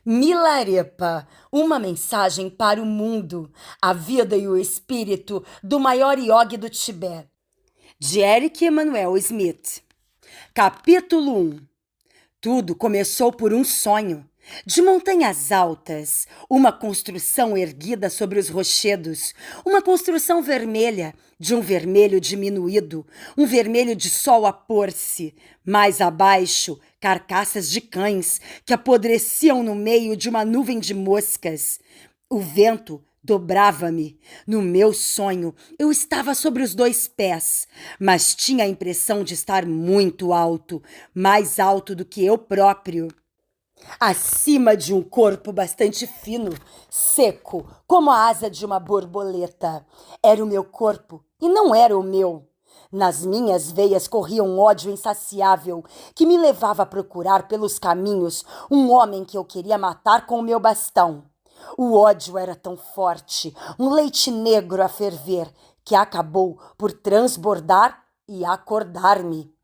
Milarepa, uma mensagem para o mundo, a vida e o espírito do maior yogi do Tibete, de Eric Emanuel Smith. Capítulo 1. Tudo começou por um sonho. De montanhas altas, uma construção erguida sobre os rochedos, uma construção vermelha, de um vermelho diminuído, um vermelho de sol a pôr-se. Mais abaixo, carcaças de cães que apodreciam no meio de uma nuvem de moscas. O vento dobrava-me. No meu sonho, eu estava sobre os 2 pés, mas tinha a impressão de estar muito alto, mais alto do que eu próprio. Acima de um corpo bastante fino, seco, como a asa de uma borboleta. Era o meu corpo e não era o meu. Nas minhas veias corria um ódio insaciável que me levava a procurar pelos caminhos um homem que eu queria matar com o meu bastão. O ódio era tão forte, um leite negro a ferver, que acabou por transbordar e acordar-me.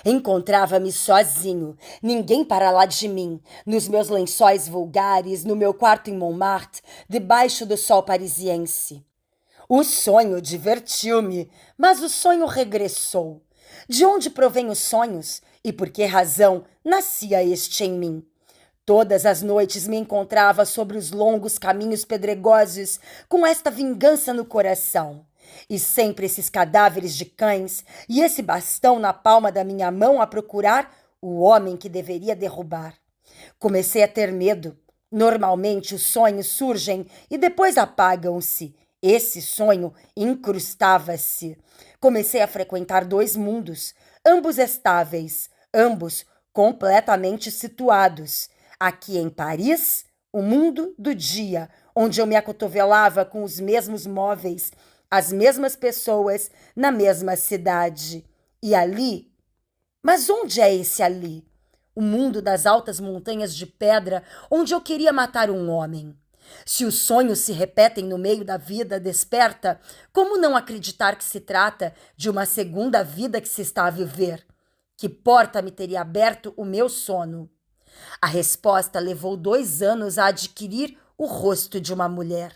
Encontrava-me sozinho, ninguém para lá de mim, nos meus lençóis vulgares, no meu quarto em Montmartre, debaixo do sol parisiense. O sonho divertiu-me, mas o sonho regressou. De onde provém os sonhos e por que razão nascia este em mim? Todas as noites me encontrava sobre os longos caminhos pedregosos, com esta vingança no coração. E sempre esses cadáveres de cães e esse bastão na palma da minha mão a procurar o homem que deveria derrubar. Comecei a ter medo. Normalmente os sonhos surgem e depois apagam-se. Esse sonho incrustava-se. Comecei a frequentar 2 mundos, ambos estáveis, ambos completamente situados. Aqui em Paris, o mundo do dia, onde eu me acotovelava com os mesmos móveis, as mesmas pessoas, na mesma cidade. E ali? Mas onde é esse ali? O mundo das altas montanhas de pedra, onde eu queria matar um homem. Se os sonhos se repetem no meio da vida desperta, como não acreditar que se trata de uma segunda vida que se está a viver? Que porta me teria aberto o meu sono? A resposta levou 2 anos a adquirir o rosto de uma mulher.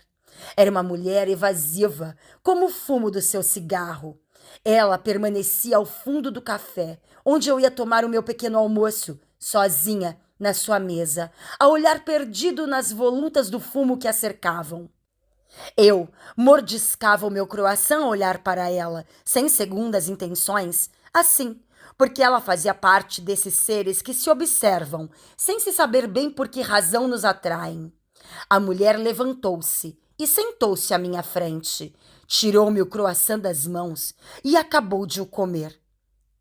Era uma mulher evasiva, como o fumo do seu cigarro. Ela permanecia ao fundo do café, onde eu ia tomar o meu pequeno almoço, sozinha, na sua mesa, a olhar perdido nas volutas do fumo que a cercavam. Eu mordiscava o meu croissant a olhar para ela, sem segundas intenções, assim, porque ela fazia parte desses seres que se observam, sem se saber bem por que razão nos atraem. A mulher levantou-se e sentou-se à minha frente, tirou-me o croissant das mãos e acabou de o comer.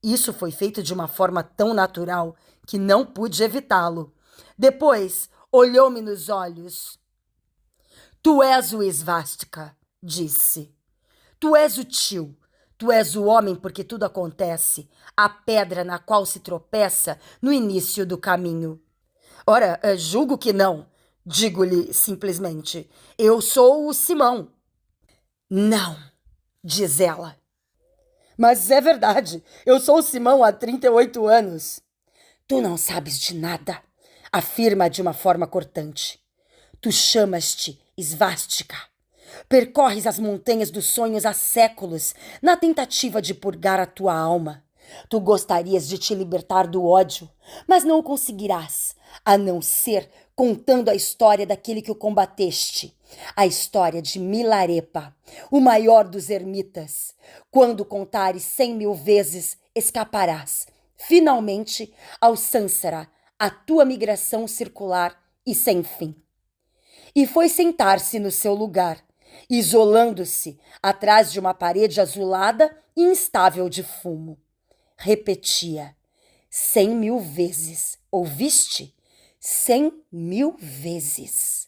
Isso foi feito de uma forma tão natural que não pude evitá-lo. Depois, olhou-me nos olhos. Tu és o Svastika, disse. Tu és o tio. Tu és o homem porque tudo acontece, a pedra na qual se tropeça no início do caminho. Ora, julgo que não. Digo-lhe simplesmente, eu sou o Simão. Não, diz ela. Mas é verdade, eu sou o Simão há 38 anos. Tu não sabes de nada, afirma de uma forma cortante. Tu chamas-te Svastika. Percorres as montanhas dos sonhos há séculos, na tentativa de purgar a tua alma. Tu gostarias de te libertar do ódio, mas não o conseguirás, a não ser contando a história daquele que o combateste. A história de Milarepa, o maior dos ermitas. Quando contares 100.000 vezes, escaparás, finalmente, ao Sansara, a tua migração circular e sem fim. E foi sentar-se no seu lugar, isolando-se atrás de uma parede azulada e instável de fumo. Repetia, 100.000 vezes, ouviste? 100.000 vezes.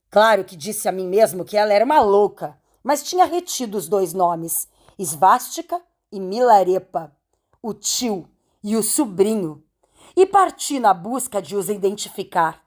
Claro que disse a mim mesmo que ela era uma louca, mas tinha retido os 2 nomes, Svastika e Milarepa, o tio e o sobrinho, e parti na busca de os identificar.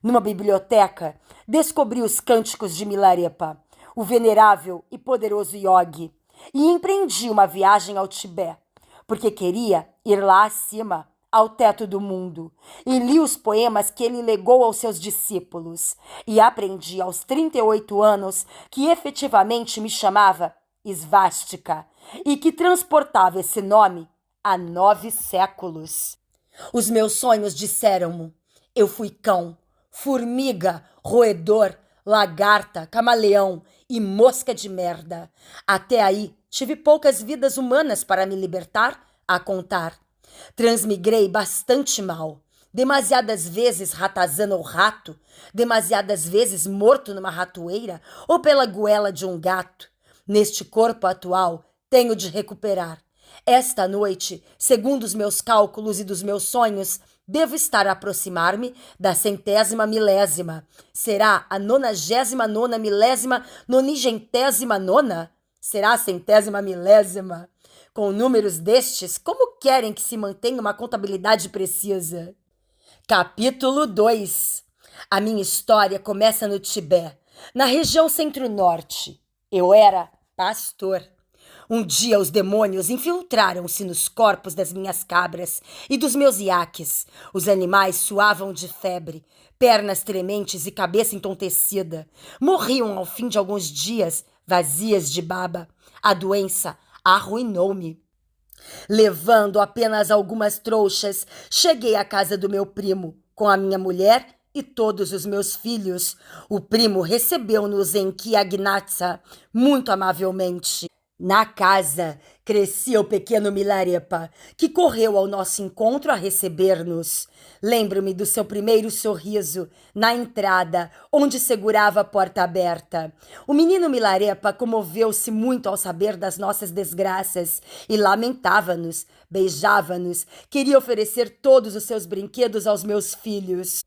Numa biblioteca, descobri os cânticos de Milarepa, o venerável e poderoso yogi, e empreendi uma viagem ao Tibete, porque queria ir lá acima, ao teto do mundo e li os poemas que ele legou aos seus discípulos e aprendi aos 38 anos que efetivamente me chamava Svástica e que transportava esse nome há 9 séculos. Os meus sonhos disseram-mo: eu fui cão, formiga, roedor, lagarta, camaleão e mosca de merda. Até aí tive poucas vidas humanas para me libertar a contar. Transmigrei bastante mal. Demasiadas vezes ratazana ou rato, demasiadas vezes morto numa ratoeira ou pela goela de um gato. Neste corpo atual, tenho de recuperar. Esta noite, segundo os meus cálculos e dos meus sonhos, devo estar a aproximar-me da 100ª milésima. Será a 99ª milésima, 99ª? Será a 100ª milésima? Com números destes, como querem que se mantenha uma contabilidade precisa? Capítulo 2. A minha história começa no Tibete, na região centro-norte. Eu era pastor. Um dia os demônios infiltraram-se nos corpos das minhas cabras e dos meus iaques. Os animais suavam de febre, pernas trementes e cabeça entontecida. Morriam ao fim de alguns dias, vazias de baba. A doença arruinou-me. Levando apenas algumas trouxas, cheguei à casa do meu primo, com a minha mulher e todos os meus filhos. O primo recebeu-nos em Kiagnatsa muito amavelmente. Na casa, crescia o pequeno Milarepa, que correu ao nosso encontro a receber-nos. Lembro-me do seu primeiro sorriso, na entrada, onde segurava a porta aberta. O menino Milarepa comoveu-se muito ao saber das nossas desgraças e lamentava-nos, beijava-nos, queria oferecer todos os seus brinquedos aos meus filhos.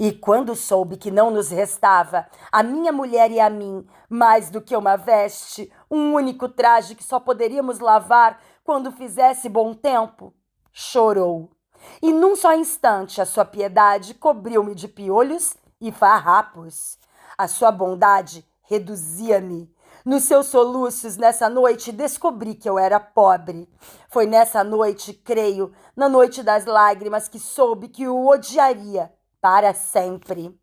E quando soube que não nos restava, a minha mulher e a mim, mais do que uma veste, um único traje que só poderíamos lavar quando fizesse bom tempo, chorou. E num só instante a sua piedade cobriu-me de piolhos e farrapos. A sua bondade reduzia-me. Nos seus soluços, nessa noite, descobri que eu era pobre. Foi nessa noite, creio, na noite das lágrimas, que soube que o odiaria para sempre.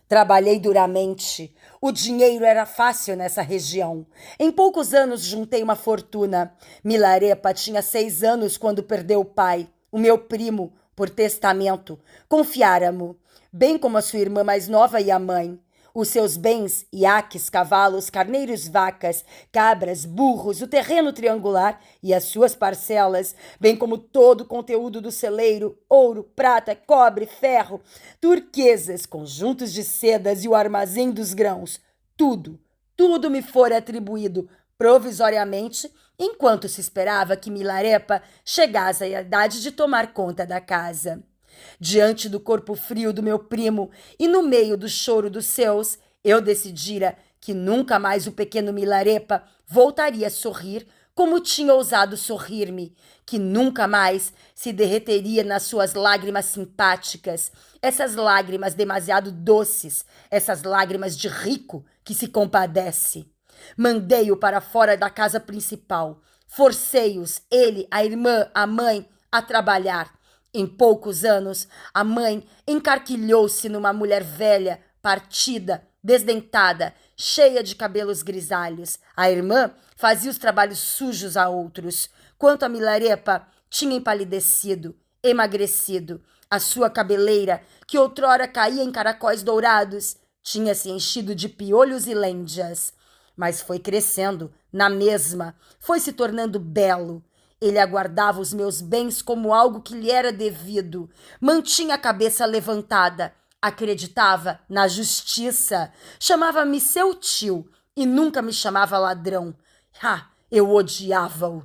Trabalhei duramente. O dinheiro era fácil nessa região. Em poucos anos juntei uma fortuna. Milarepa tinha 6 anos quando perdeu o pai, o meu primo, por testamento. Confiara-mo, bem como a sua irmã mais nova e a mãe. Os seus bens, iaques, cavalos, carneiros, vacas, cabras, burros, o terreno triangular e as suas parcelas, bem como todo o conteúdo do celeiro, ouro, prata, cobre, ferro, turquesas, conjuntos de sedas e o armazém dos grãos, tudo me fora atribuído provisoriamente, enquanto se esperava que Milarepa chegasse à idade de tomar conta da casa. Diante do corpo frio do meu primo e no meio do choro dos seus, eu decidira que nunca mais o pequeno Milarepa voltaria a sorrir como tinha ousado sorrir-me, que nunca mais se derreteria nas suas lágrimas simpáticas, essas lágrimas demasiado doces, essas lágrimas de rico que se compadece. Mandei-o para fora da casa principal, forcei-os, ele, a irmã, a mãe, a trabalhar. Em poucos anos, a mãe encarquilhou-se numa mulher velha, partida, desdentada, cheia de cabelos grisalhos. A irmã fazia os trabalhos sujos a outros. Quanto a Milarepa, tinha empalidecido, emagrecido. A sua cabeleira, que outrora caía em caracóis dourados, tinha se enchido de piolhos e lêndias. Mas foi crescendo, na mesma, foi se tornando belo. Ele aguardava os meus bens como algo que lhe era devido. Mantinha a cabeça levantada. Acreditava na justiça. Chamava-me seu tio e nunca me chamava ladrão. Eu odiava-o.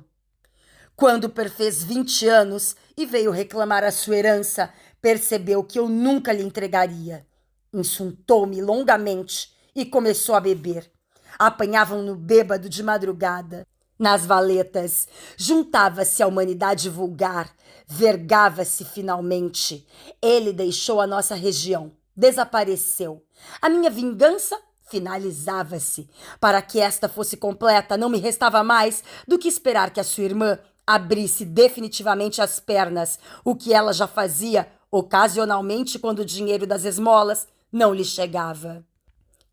Quando perfez 20 anos e veio reclamar a sua herança, percebeu que eu nunca lhe entregaria. Insultou-me longamente e começou a beber. Apanhavam-no bêbado de madrugada. Nas valetas, juntava-se a humanidade vulgar, vergava-se finalmente. Ele deixou a nossa região, desapareceu. A minha vingança finalizava-se. Para que esta fosse completa, não me restava mais do que esperar que a sua irmã, abrisse definitivamente as pernas, o que ela já fazia ocasionalmente quando o dinheiro das esmolas não lhe chegava.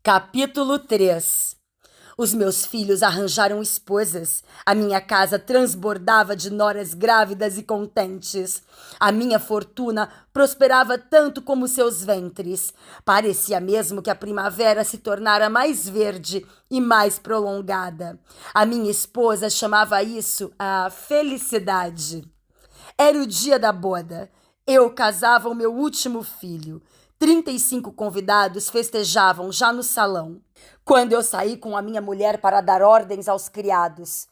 Capítulo 3. Os meus filhos arranjaram esposas. A minha casa transbordava de noras grávidas e contentes. A minha fortuna prosperava tanto como seus ventres. Parecia mesmo que a primavera se tornara mais verde e mais prolongada. A minha esposa chamava isso a felicidade. Era o dia da boda. Eu casava o meu último filho. 35 convidados festejavam já no salão. Quando eu saí com a minha mulher para dar ordens aos criados,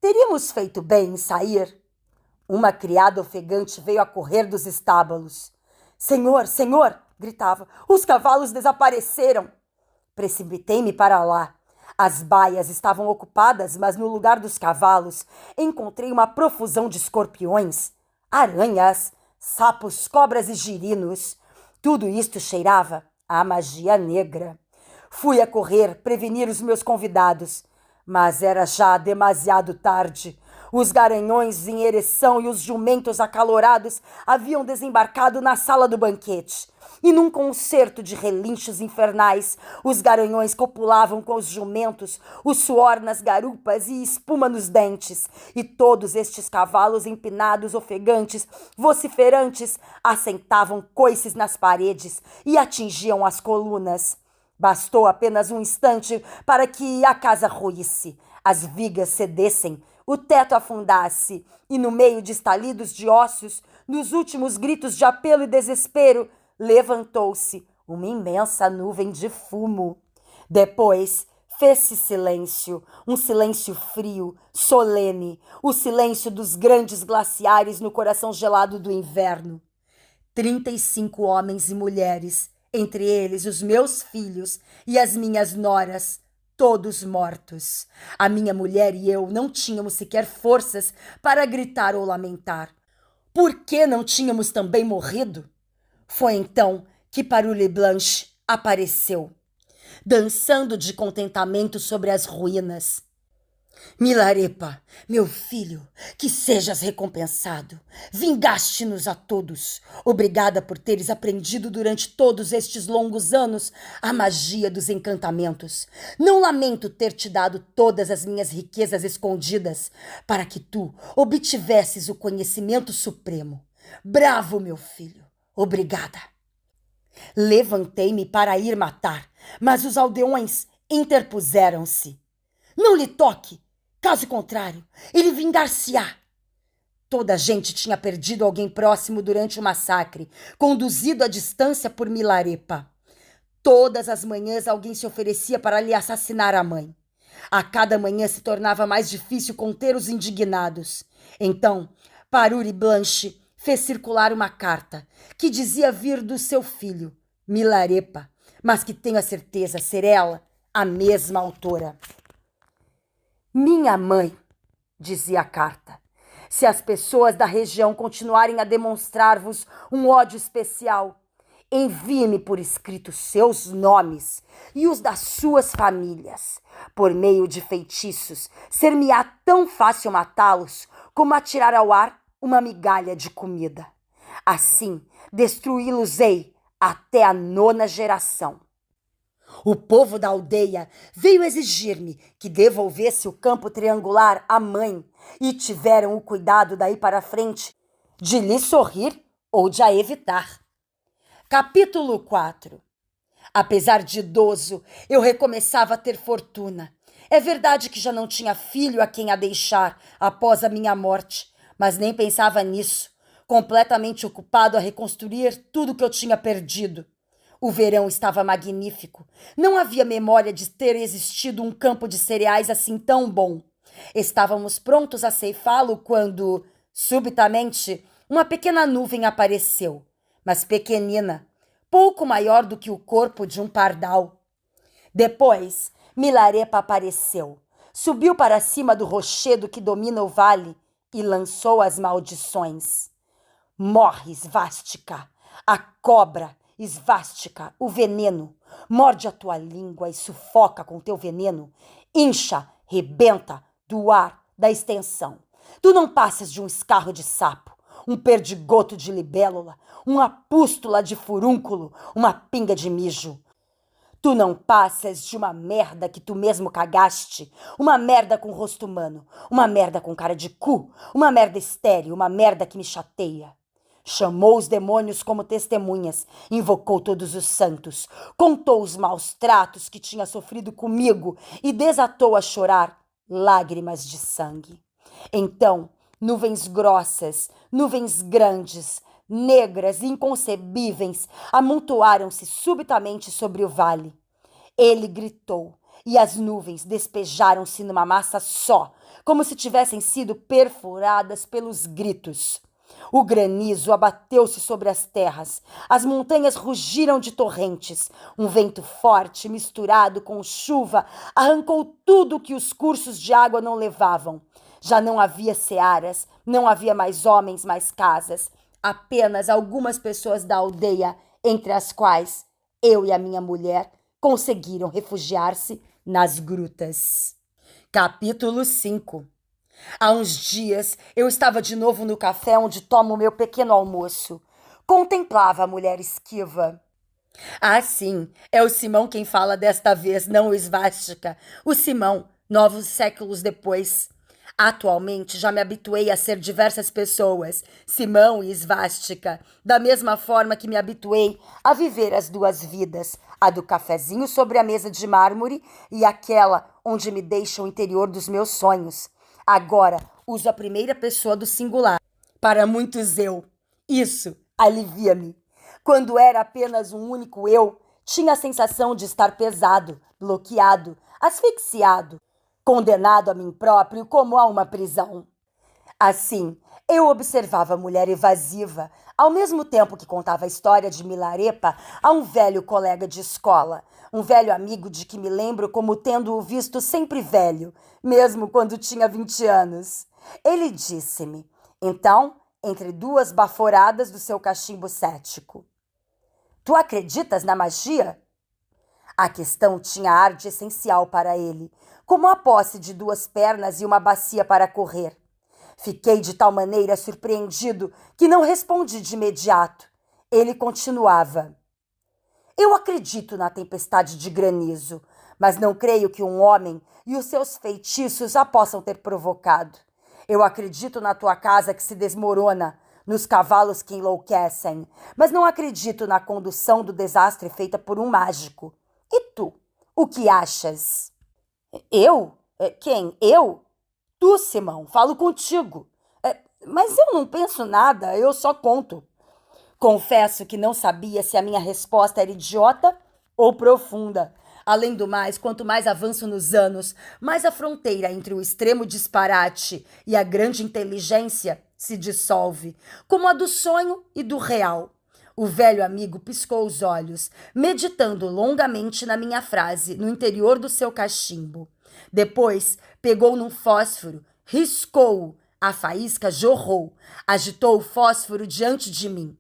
teríamos feito bem em sair? Uma criada ofegante veio a correr dos estábulos. Senhor, senhor, gritava, os cavalos desapareceram. Precipitei-me para lá. As baias estavam ocupadas, mas no lugar dos cavalos encontrei uma profusão de escorpiões, aranhas, sapos, cobras e girinos. Tudo isto cheirava a magia negra. Fui a correr, prevenir os meus convidados, mas era já demasiado tarde. Os garanhões em ereção e os jumentos acalorados haviam desembarcado na sala do banquete. E num concerto de relinchos infernais, os garanhões copulavam com os jumentos, o suor nas garupas e espuma nos dentes. E todos estes cavalos empinados, ofegantes, vociferantes, assentavam coices nas paredes e atingiam as colunas. Bastou apenas um instante para que a casa ruísse, as vigas cedessem, o teto afundasse, e no meio de estalidos de ossos, nos últimos gritos de apelo e desespero, levantou-se uma imensa nuvem de fumo. Depois fez-se silêncio, um silêncio frio, solene, o silêncio dos grandes glaciares no coração gelado do inverno. 35 homens e mulheres, entre eles os meus filhos e as minhas noras, todos mortos. A minha mulher e eu não tínhamos sequer forças para gritar ou lamentar. Por que não tínhamos também morrido? Foi então que Parule Blanche apareceu, dançando de contentamento sobre as ruínas. Milarepa, meu filho, que sejas recompensado. Vingaste-nos a todos. Obrigada por teres aprendido durante todos estes longos anos a magia dos encantamentos. Não lamento ter te dado todas as minhas riquezas escondidas para que tu obtivesses o conhecimento supremo. Bravo, meu filho. Obrigada. Levantei-me para ir matar, mas os aldeões interpuseram-se. Não lhe toque! Caso contrário, ele vingar-se-á. Toda a gente tinha perdido alguém próximo durante o massacre, conduzido à distância por Milarepa. Todas as manhãs alguém se oferecia para lhe assassinar a mãe. A cada manhã se tornava mais difícil conter os indignados. Então, Parule Blanche fez circular uma carta que dizia vir do seu filho, Milarepa, mas que tenho a certeza ser ela a mesma autora. Minha mãe, dizia a carta, se as pessoas da região continuarem a demonstrar-vos um ódio especial, envie-me por escrito seus nomes e os das suas famílias. Por meio de feitiços, ser-me-á tão fácil matá-los como atirar ao ar uma migalha de comida. Assim, destruí-los-ei até a 9ª geração. O povo da aldeia veio exigir-me que devolvesse o campo triangular à mãe e tiveram o cuidado daí para frente de lhe sorrir ou de a evitar. Capítulo 4. Apesar de idoso, eu recomeçava a ter fortuna. É verdade que já não tinha filho a quem a deixar após a minha morte, mas nem pensava nisso, completamente ocupado a reconstruir tudo que eu tinha perdido. O verão estava magnífico. Não havia memória de ter existido um campo de cereais assim tão bom. Estávamos prontos a ceifá-lo quando, subitamente, uma pequena nuvem apareceu, mas pequenina, pouco maior do que o corpo de um pardal. Depois, Milarepa apareceu, subiu para cima do rochedo que domina o vale e lançou as maldições. Morre, Svástica, a cobra, Svástica, o veneno, morde a tua língua e sufoca com teu veneno, incha, rebenta do ar, da extensão. Tu não passas de um escarro de sapo, um perdigoto de libélula, uma pústula de furúnculo, uma pinga de mijo. Tu não passas de uma merda que tu mesmo cagaste, uma merda com rosto humano, uma merda com cara de cu, uma merda estéril, uma merda que me chateia. Chamou os demônios como testemunhas, invocou todos os santos, contou os maus tratos que tinha sofrido comigo e desatou a chorar lágrimas de sangue. Então, nuvens grossas, nuvens grandes, negras e inconcebíveis amontoaram-se subitamente sobre o vale. Ele gritou e as nuvens despejaram-se numa massa só, como se tivessem sido perfuradas pelos gritos. O granizo abateu-se sobre as terras, as montanhas rugiram de torrentes, um vento forte misturado com chuva arrancou tudo que os cursos de água não levavam. Já não havia searas, não havia mais homens, mais casas, apenas algumas pessoas da aldeia, entre as quais eu e a minha mulher conseguiram refugiar-se nas grutas. Capítulo 5. Há uns dias eu estava de novo no café onde tomo o meu pequeno almoço. Contemplava a mulher esquiva. Ah, sim, é o Simão quem fala desta vez, não o Svástica. O Simão, 9 séculos depois. Atualmente já me habituei a ser diversas pessoas, Simão e Svástica, da mesma forma que me habituei a viver as duas vidas, a do cafezinho sobre a mesa de mármore e aquela onde me deixa o interior dos meus sonhos. Agora uso a primeira pessoa do singular. Para muitos eu. Isso alivia-me. Quando era apenas um único eu, tinha a sensação de estar pesado, bloqueado, asfixiado, condenado a mim próprio como a uma prisão. Assim, eu observava a mulher evasiva, ao mesmo tempo que contava a história de Milarepa a um velho colega de escola, um velho amigo de que me lembro como tendo-o visto sempre velho, mesmo quando tinha 20 anos. Ele disse-me, então, entre duas baforadas do seu cachimbo cético: Tu acreditas na magia? A questão tinha ar de essencial para ele, como a posse de 2 pernas e uma bacia para correr. Fiquei de tal maneira surpreendido que não respondi de imediato. Ele continuava: Eu acredito na tempestade de granizo, mas não creio que um homem e os seus feitiços a possam ter provocado. Eu acredito na tua casa que se desmorona, nos cavalos que enlouquecem, mas não acredito na condução do desastre feita por um mágico. E tu, o que achas? Eu? Quem? Eu? Tu, Simão, falo contigo. Mas eu não penso nada, eu só conto. Confesso que não sabia se a minha resposta era idiota ou profunda. Além do mais, quanto mais avanço nos anos, mais a fronteira entre o extremo disparate e a grande inteligência se dissolve, como a do sonho e do real. O velho amigo piscou os olhos, meditando longamente na minha frase, no interior do seu cachimbo. Depois, pegou num fósforo, riscou-o, a faísca jorrou, agitou o fósforo diante de mim.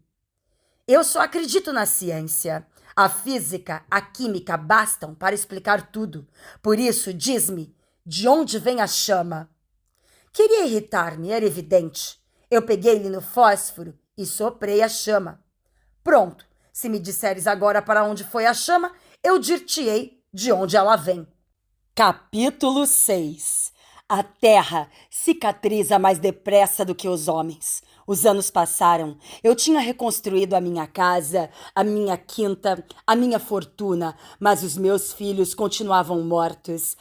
Eu só acredito na ciência. A física, a química bastam para explicar tudo. Por isso, diz-me, de onde vem a chama? Queria irritar-me, era evidente. Eu peguei-lhe no fósforo e soprei a chama. Pronto, se me disseres agora para onde foi a chama, eu dir-te-ei de onde ela vem. Capítulo 6. A terra cicatriza mais depressa do que os homens. Os anos passaram, eu tinha reconstruído a minha casa, a minha quinta, a minha fortuna, mas os meus filhos continuavam mortos.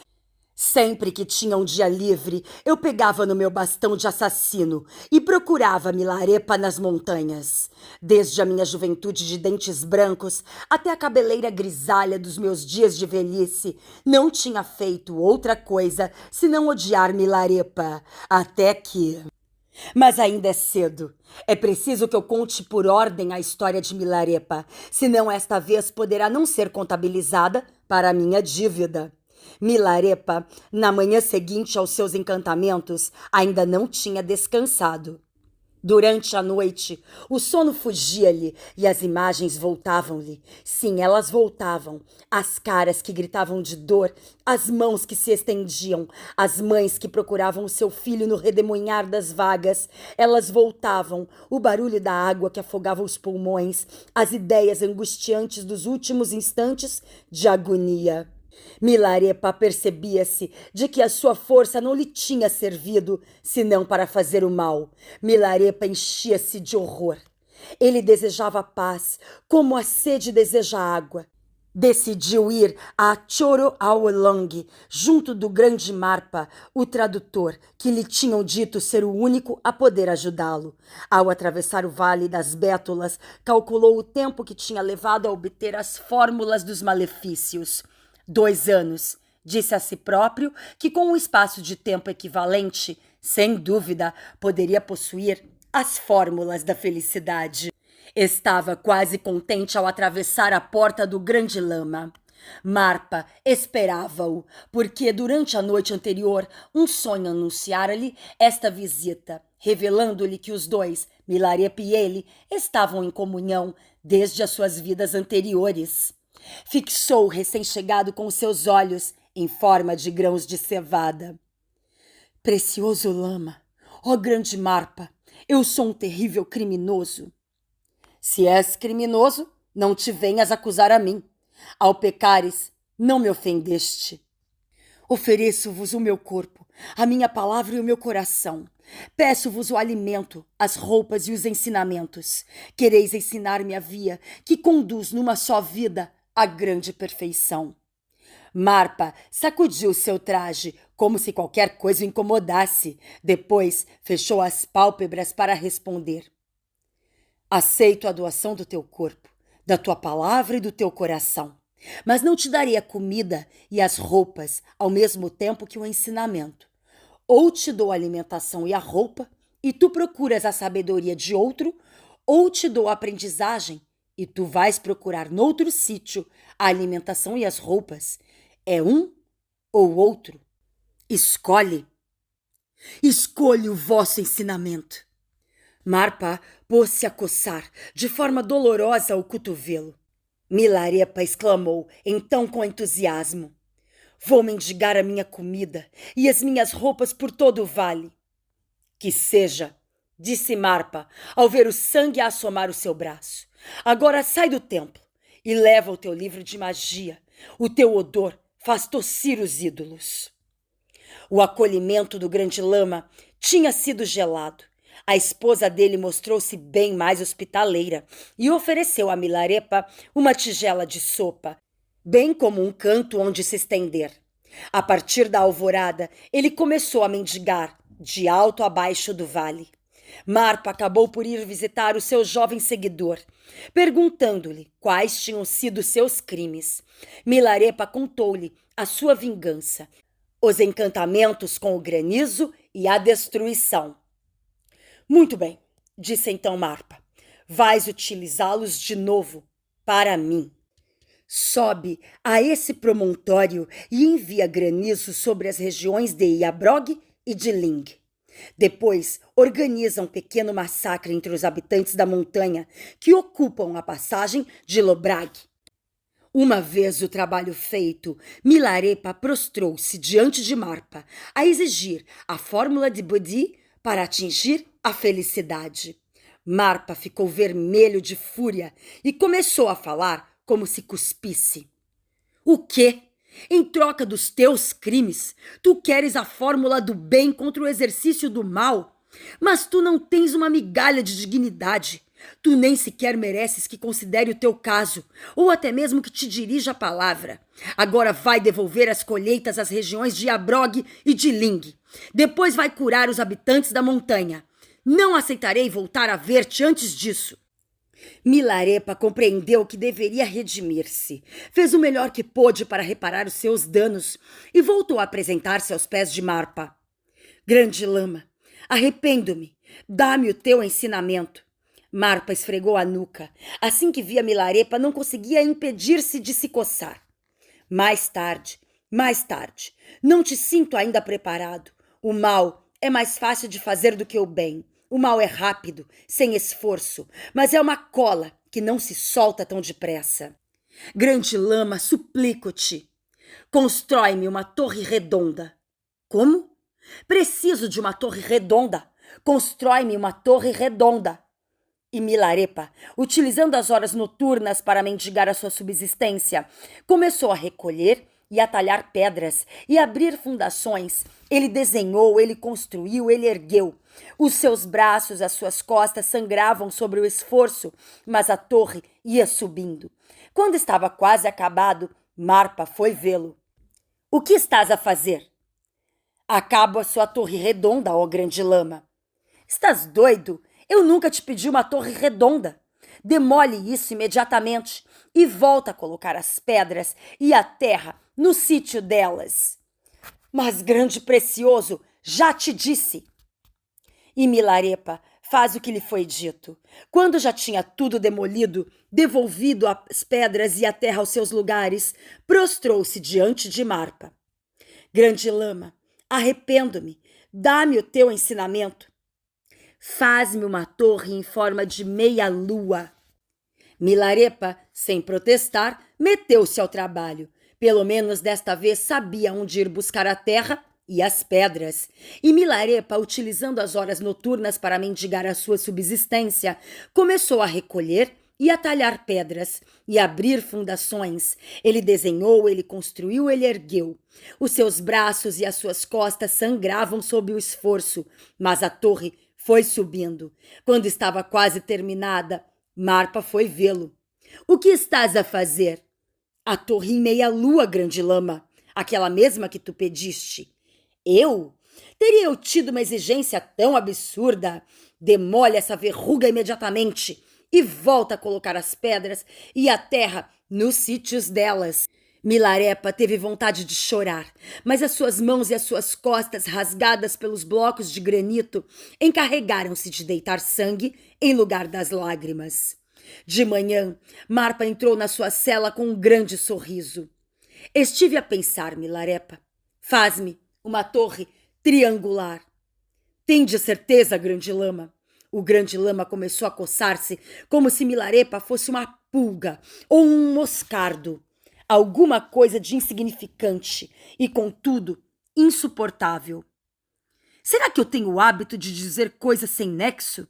Sempre que tinha um dia livre, eu pegava no meu bastão de assassino e procurava Milarepa nas montanhas. Desde a minha juventude de dentes brancos até a cabeleira grisalha dos meus dias de velhice, não tinha feito outra coisa senão odiar Milarepa, até que... Mas ainda é cedo. É preciso que eu conte por ordem a história de Milarepa, senão esta vez poderá não ser contabilizada para a minha dívida. Milarepa, na manhã seguinte aos seus encantamentos, ainda não tinha descansado. Durante a noite, o sono fugia-lhe e as imagens voltavam-lhe. Sim, elas voltavam. As caras que gritavam de dor, as mãos que se estendiam, as mães que procuravam o seu filho no redemoinhar das vagas. Elas voltavam. O barulho da água que afogava os pulmões, as ideias angustiantes dos últimos instantes de agonia. Milarepa percebia-se de que a sua força não lhe tinha servido senão para fazer o mal. Milarepa enchia-se de horror. Ele desejava paz, como a sede deseja água. Decidiu ir a Choro Aolang, junto do grande Marpa, o tradutor, que lhe tinham dito ser o único a poder ajudá-lo. Ao atravessar o Vale das Bétulas, calculou o tempo que tinha levado a obter as fórmulas dos malefícios. 2 anos. Disse a si próprio que, com um espaço de tempo equivalente, sem dúvida, poderia possuir as fórmulas da felicidade. Estava quase contente ao atravessar a porta do grande lama. Marpa esperava-o, porque durante a noite anterior um sonho anunciara-lhe esta visita, revelando-lhe que os dois, Milarepa e ele, estavam em comunhão desde as suas vidas anteriores. Fixou o recém-chegado com seus olhos em forma de grãos de cevada. Precioso lama, ó grande Marpa, eu sou um terrível criminoso. Se és criminoso, não te venhas acusar a mim. Ao pecares, não me ofendeste. Ofereço-vos o meu corpo, a minha palavra e o meu coração. Peço-vos o alimento, as roupas e os ensinamentos. Quereis ensinar-me a via que conduz numa só vida a grande perfeição. Marpa sacudiu seu traje, como se qualquer coisa o incomodasse. Depois fechou as pálpebras para responder. Aceito a doação do teu corpo, da tua palavra e do teu coração, mas não te darei a comida e as roupas ao mesmo tempo que o ensinamento. Ou te dou a alimentação e a roupa, e tu procuras a sabedoria de outro, ou te dou a aprendizagem, e tu vais procurar noutro sítio a alimentação e as roupas. É um ou outro. Escolhe. Escolhe o vosso ensinamento. Marpa pôs-se a coçar de forma dolorosa o cotovelo. Milarepa exclamou, então com entusiasmo. Vou mendigar a minha comida e as minhas roupas por todo o vale. Que seja, disse Marpa, ao ver o sangue a assomar o seu braço. Agora sai do templo e leva o teu livro de magia. O teu odor faz tossir os ídolos. O acolhimento do grande lama tinha sido gelado. A esposa dele mostrou-se bem mais hospitaleira e ofereceu a Milarepa uma tigela de sopa, bem como um canto onde se estender. A partir da alvorada, ele começou a mendigar, de alto a baixo do vale. Marpa acabou por ir visitar o seu jovem seguidor, perguntando-lhe quais tinham sido seus crimes. Milarepa contou-lhe a sua vingança, os encantamentos com o granizo e a destruição. Muito bem, disse então Marpa, vais utilizá-los de novo para mim. Sobe a esse promontório e envia granizo sobre as regiões de Iabrog e de Ling. Depois, organiza um pequeno massacre entre os habitantes da montanha que ocupam a passagem de Lobrag. Uma vez o trabalho feito, Milarepa prostrou-se diante de Marpa a exigir a fórmula de Budi para atingir a felicidade. Marpa ficou vermelho de fúria e começou a falar como se cuspisse. O quê? Em troca dos teus crimes, tu queres a fórmula do bem contra o exercício do mal? Mas tu não tens uma migalha de dignidade. Tu nem sequer mereces que considere o teu caso, ou até mesmo que te dirija a palavra. Agora vai devolver as colheitas às regiões de Iabrog e de Ling. Depois vai curar os habitantes da montanha. Não aceitarei voltar a ver-te antes disso. Milarepa compreendeu que deveria redimir-se. Fez o melhor que pôde para reparar os seus danos e voltou a apresentar-se aos pés de Marpa. Grande lama, arrependo-me. Dá-me o teu ensinamento. Marpa esfregou a nuca. Assim que via Milarepa, não conseguia impedir-se de se coçar. Mais tarde. Não te sinto ainda preparado. O mal é mais fácil de fazer do que o bem. O mal é rápido, sem esforço, mas é uma cola que não se solta tão depressa. Grande lama, suplico-te, constrói-me uma torre redonda. Como? Preciso de uma torre redonda. Constrói-me uma torre redonda. E Milarepa, utilizando as horas noturnas para mendigar a sua subsistência, começou a recolher e a talhar pedras e abrir fundações. Ele desenhou, ele construiu, ele ergueu. Os seus braços, as suas costas sangravam sobre o esforço, mas a torre ia subindo. Quando estava quase acabado, Marpa foi vê-lo. O que estás a fazer? Acabo a sua torre redonda, ó grande lama. Estás doido? Eu nunca te pedi uma torre redonda. Demole isso imediatamente e volta a colocar as pedras e a terra no sítio delas. Mas, grande precioso, já te disse. E Milarepa faz o que lhe foi dito. Quando já tinha tudo demolido, devolvido as pedras e a terra aos seus lugares, prostrou-se diante de Marpa. Grande lama, arrependo-me, dá-me o teu ensinamento. Faz-me uma torre em forma de meia-lua. Milarepa, sem protestar, meteu-se ao trabalho. Pelo menos desta vez sabia onde ir buscar a terra e as pedras. E Milarepa, utilizando as horas noturnas para mendigar a sua subsistência, começou a recolher e a talhar pedras e abrir fundações. Ele desenhou, ele construiu, ele ergueu. Os seus braços e as suas costas sangravam sob o esforço, mas a torre foi subindo. Quando estava quase terminada, Marpa foi vê-lo. O que estás a fazer? A torre em meia-lua, grande lama. Aquela mesma que tu pediste. Eu? Teria eu tido uma exigência tão absurda? Demole essa verruga imediatamente e volta a colocar as pedras e a terra nos sítios delas. Milarepa teve vontade de chorar, mas as suas mãos e as suas costas, rasgadas pelos blocos de granito, encarregaram-se de deitar sangue em lugar das lágrimas. De manhã, Marpa entrou na sua cela com um grande sorriso. Estive a pensar, Milarepa. Faz-me uma torre triangular. Tende certeza, grande lama? O grande lama começou a coçar-se como se Milarepa fosse uma pulga ou um moscardo. Alguma coisa de insignificante e, contudo, insuportável. Será que eu tenho o hábito de dizer coisas sem nexo?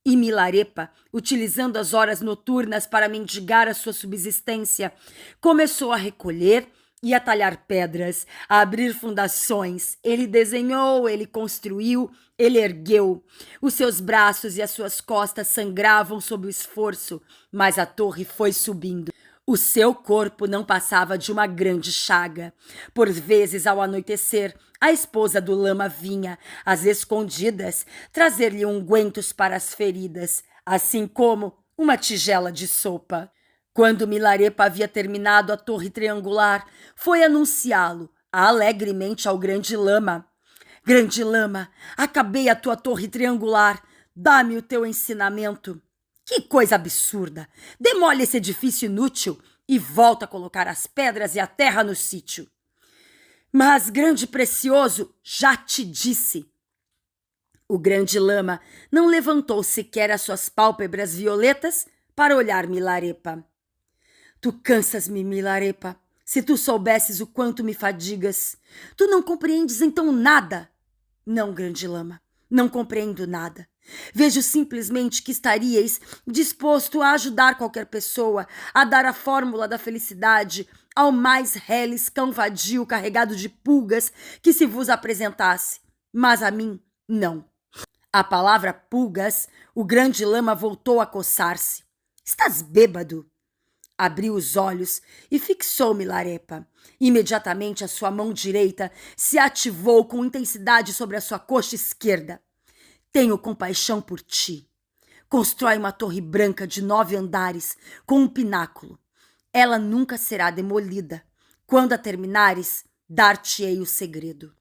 E Milarepa, utilizando as horas noturnas para mendigar a sua subsistência, começou a recolher e a talhar pedras, a abrir fundações. Ele desenhou, ele construiu, ele ergueu. Os seus braços e as suas costas sangravam sob o esforço, mas a torre foi subindo. O seu corpo não passava de uma grande chaga. Por vezes, ao anoitecer, a esposa do lama vinha, às escondidas, trazer-lhe ungüentos para as feridas, assim como uma tigela de sopa. Quando Milarepa havia terminado a torre triangular, foi anunciá-lo alegremente ao grande lama. Grande lama, acabei a tua torre triangular, dá-me o teu ensinamento. Que coisa absurda! Demole esse edifício inútil e volta a colocar as pedras e a terra no sítio. Mas, grande precioso, já te disse. O grande lama não levantou sequer as suas pálpebras violetas para olhar Milarepa. Tu cansas-me, Milarepa. Se tu soubesses o quanto me fadigas. Tu não compreendes então nada. Não, grande lama, não compreendo nada. Vejo simplesmente que estaríeis disposto a ajudar qualquer pessoa a dar a fórmula da felicidade ao mais reles cão vadio carregado de pulgas que se vos apresentasse. Mas a mim, não. A palavra pulgas, o grande lama voltou a coçar-se. Estás bêbado? Abriu os olhos e fixou Milarepa. Imediatamente a sua mão direita se ativou com intensidade sobre a sua coxa esquerda. Tenho compaixão por ti. Constrói uma torre branca de 9 andares com um pináculo. Ela nunca será demolida. Quando a terminares, dar-te-ei o segredo.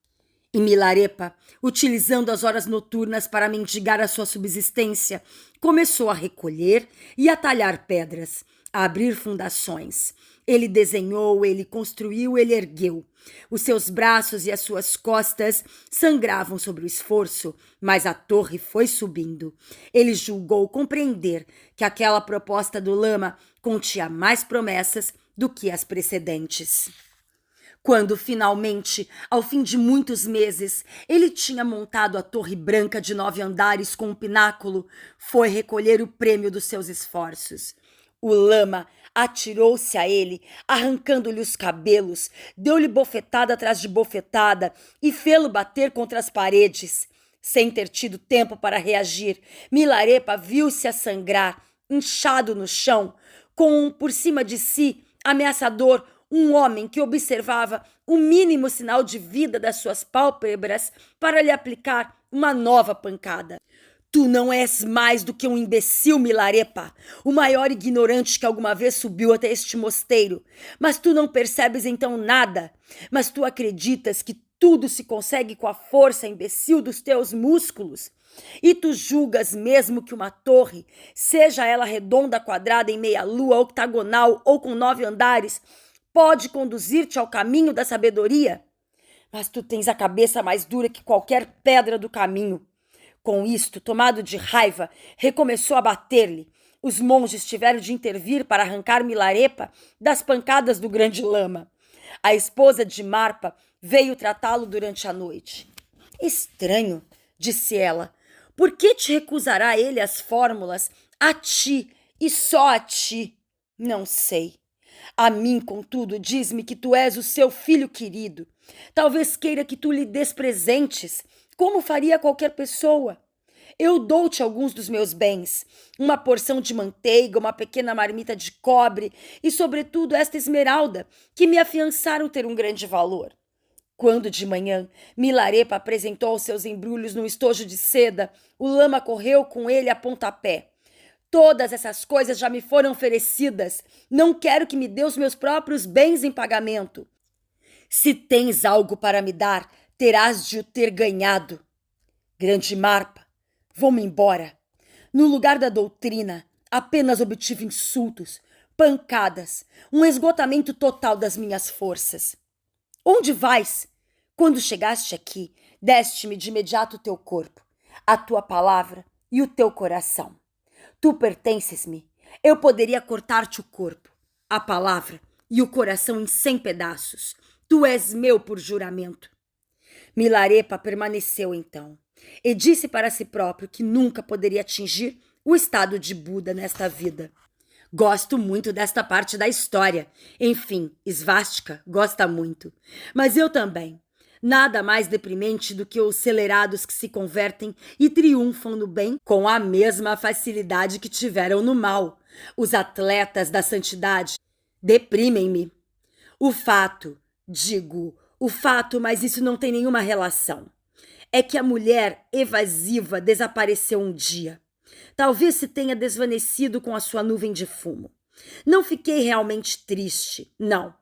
E Milarepa, utilizando as horas noturnas para mendigar a sua subsistência, começou a recolher e a talhar pedras, abrir fundações. Ele desenhou, ele construiu, ele ergueu. Os seus braços e as suas costas sangravam sobre o esforço, mas a torre foi subindo. Ele julgou compreender que aquela proposta do Lama continha mais promessas do que as precedentes. Quando, finalmente, ao fim de muitos meses, ele tinha montado a torre branca de 9 andares com um pináculo, foi recolher o prêmio dos seus esforços. O Lama atirou-se a ele, arrancando-lhe os cabelos, deu-lhe bofetada atrás de bofetada e fê-lo bater contra as paredes. Sem ter tido tempo para reagir, Milarepa viu-se a sangrar, inchado no chão, com por cima de si, ameaçador, um homem que observava o mínimo sinal de vida das suas pálpebras para lhe aplicar uma nova pancada. Tu não és mais do que um imbecil, Milarepa, o maior ignorante que alguma vez subiu até este mosteiro. Mas tu não percebes então nada. Mas tu acreditas que tudo se consegue com a força imbecil dos teus músculos? E tu julgas mesmo que uma torre, seja ela redonda, quadrada, em meia-lua, octagonal ou com 9 andares, pode conduzir-te ao caminho da sabedoria? Mas tu tens a cabeça mais dura que qualquer pedra do caminho. Com isto, tomado de raiva, recomeçou a bater-lhe. Os monges tiveram de intervir para arrancar Milarepa das pancadas do grande Lama. A esposa de Marpa veio tratá-lo durante a noite. Estranho, disse ela, por que te recusará ele as fórmulas a ti e só a ti? Não sei. A mim, contudo, diz-me que tu és o seu filho querido. Talvez queira que tu lhe des presentes, como faria qualquer pessoa. Eu dou-te alguns dos meus bens, uma porção de manteiga, uma pequena marmita de cobre e, sobretudo, esta esmeralda, que me afiançaram ter um grande valor. Quando de manhã Milarepa apresentou os seus embrulhos num estojo de seda, o Lama correu com ele a pontapé. Todas essas coisas já me foram oferecidas. Não quero que me dê os meus próprios bens em pagamento. Se tens algo para me dar, terás de o ter ganhado. Grande Marpa, vou-me embora. No lugar da doutrina, apenas obtive insultos, pancadas, um esgotamento total das minhas forças. Onde vais? Quando chegaste aqui, deste-me de imediato o teu corpo, a tua palavra e o teu coração. Tu pertences-me. Eu poderia cortar-te o corpo, a palavra e o coração em 100 pedaços. Tu és meu por juramento. Milarepa permaneceu então e disse para si próprio que nunca poderia atingir o estado de Buda nesta vida. Gosto muito desta parte da história. Enfim, Svástica gosta muito. Mas eu também. Nada mais deprimente do que os celerados que se convertem e triunfam no bem com a mesma facilidade que tiveram no mal. Os atletas da santidade deprimem-me. O fato, mas isso não tem nenhuma relação. É que a mulher evasiva desapareceu um dia. Talvez se tenha desvanecido com a sua nuvem de fumo. Não fiquei realmente triste, não.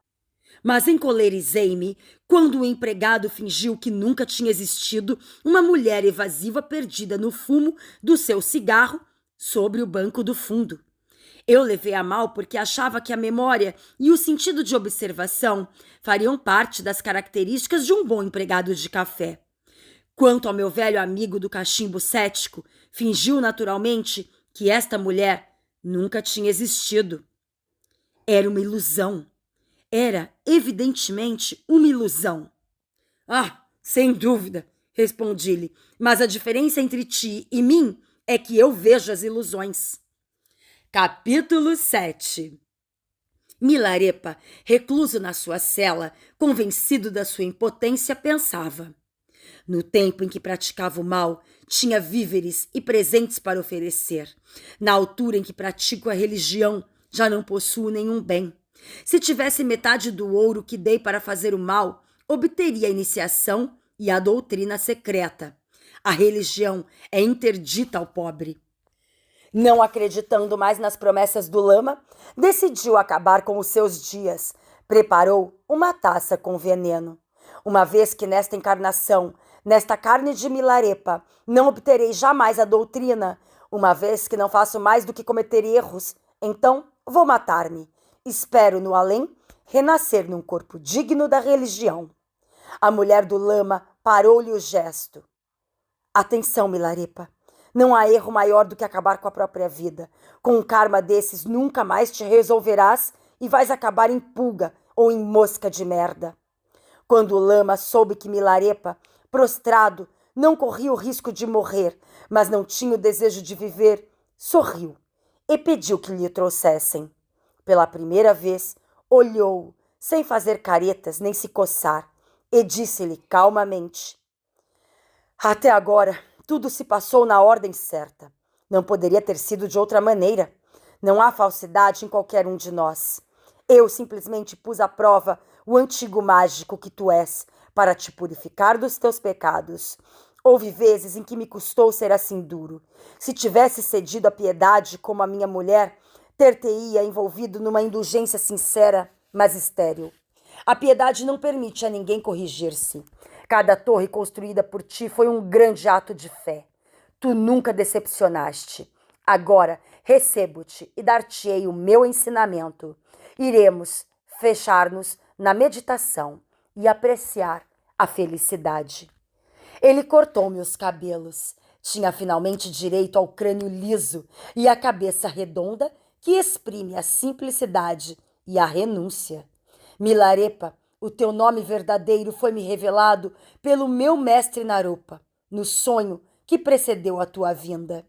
Mas encolerizei-me quando o empregado fingiu que nunca tinha existido uma mulher evasiva perdida no fumo do seu cigarro sobre o banco do fundo. Eu levei a mal porque achava que a memória e o sentido de observação fariam parte das características de um bom empregado de café. Quanto ao meu velho amigo do cachimbo cético, fingiu naturalmente que esta mulher nunca tinha existido. Era uma ilusão. Era, evidentemente, uma ilusão. Ah, sem dúvida, respondi-lhe, mas a diferença entre ti e mim é que eu vejo as ilusões. Capítulo 7. Milarepa, recluso na sua cela, convencido da sua impotência, pensava. No tempo em que praticava o mal, tinha víveres e presentes para oferecer. Na altura em que pratico a religião, já não possuo nenhum bem. Se tivesse metade do ouro que dei para fazer o mal, obteria a iniciação e a doutrina secreta. A religião é interdita ao pobre. Não acreditando mais nas promessas do Lama, decidiu acabar com os seus dias. Preparou uma taça com veneno. Uma vez que nesta encarnação, nesta carne de Milarepa, não obterei jamais a doutrina, uma vez que não faço mais do que cometer erros, então vou matar-me. Espero no além renascer num corpo digno da religião. A mulher do lama parou-lhe o gesto. Atenção, Milarepa. Não há erro maior do que acabar com a própria vida. Com um karma desses, nunca mais te resolverás e vais acabar em pulga ou em mosca de merda. Quando o lama soube que Milarepa, prostrado, não corria o risco de morrer, mas não tinha o desejo de viver, sorriu e pediu que lhe trouxessem. Pela primeira vez, olhou-o, sem fazer caretas nem se coçar, e disse-lhe calmamente: até agora, tudo se passou na ordem certa. Não poderia ter sido de outra maneira. Não há falsidade em qualquer um de nós. Eu simplesmente pus à prova o antigo mágico que tu és, para te purificar dos teus pecados. Houve vezes em que me custou ser assim duro. Se tivesse cedido à piedade como a minha mulher, ter-te-ia envolvido numa indulgência sincera, mas estéril. A piedade não permite a ninguém corrigir-se. Cada torre construída por ti foi um grande ato de fé. Tu nunca decepcionaste. Agora recebo-te e dar-te-ei o meu ensinamento. Iremos fechar-nos na meditação e apreciar a felicidade. Ele cortou-me os cabelos. Tinha finalmente direito ao crânio liso e à cabeça redonda que exprime a simplicidade e a renúncia. Milarepa, o teu nome verdadeiro foi-me revelado pelo meu mestre Naropa, no sonho que precedeu a tua vinda.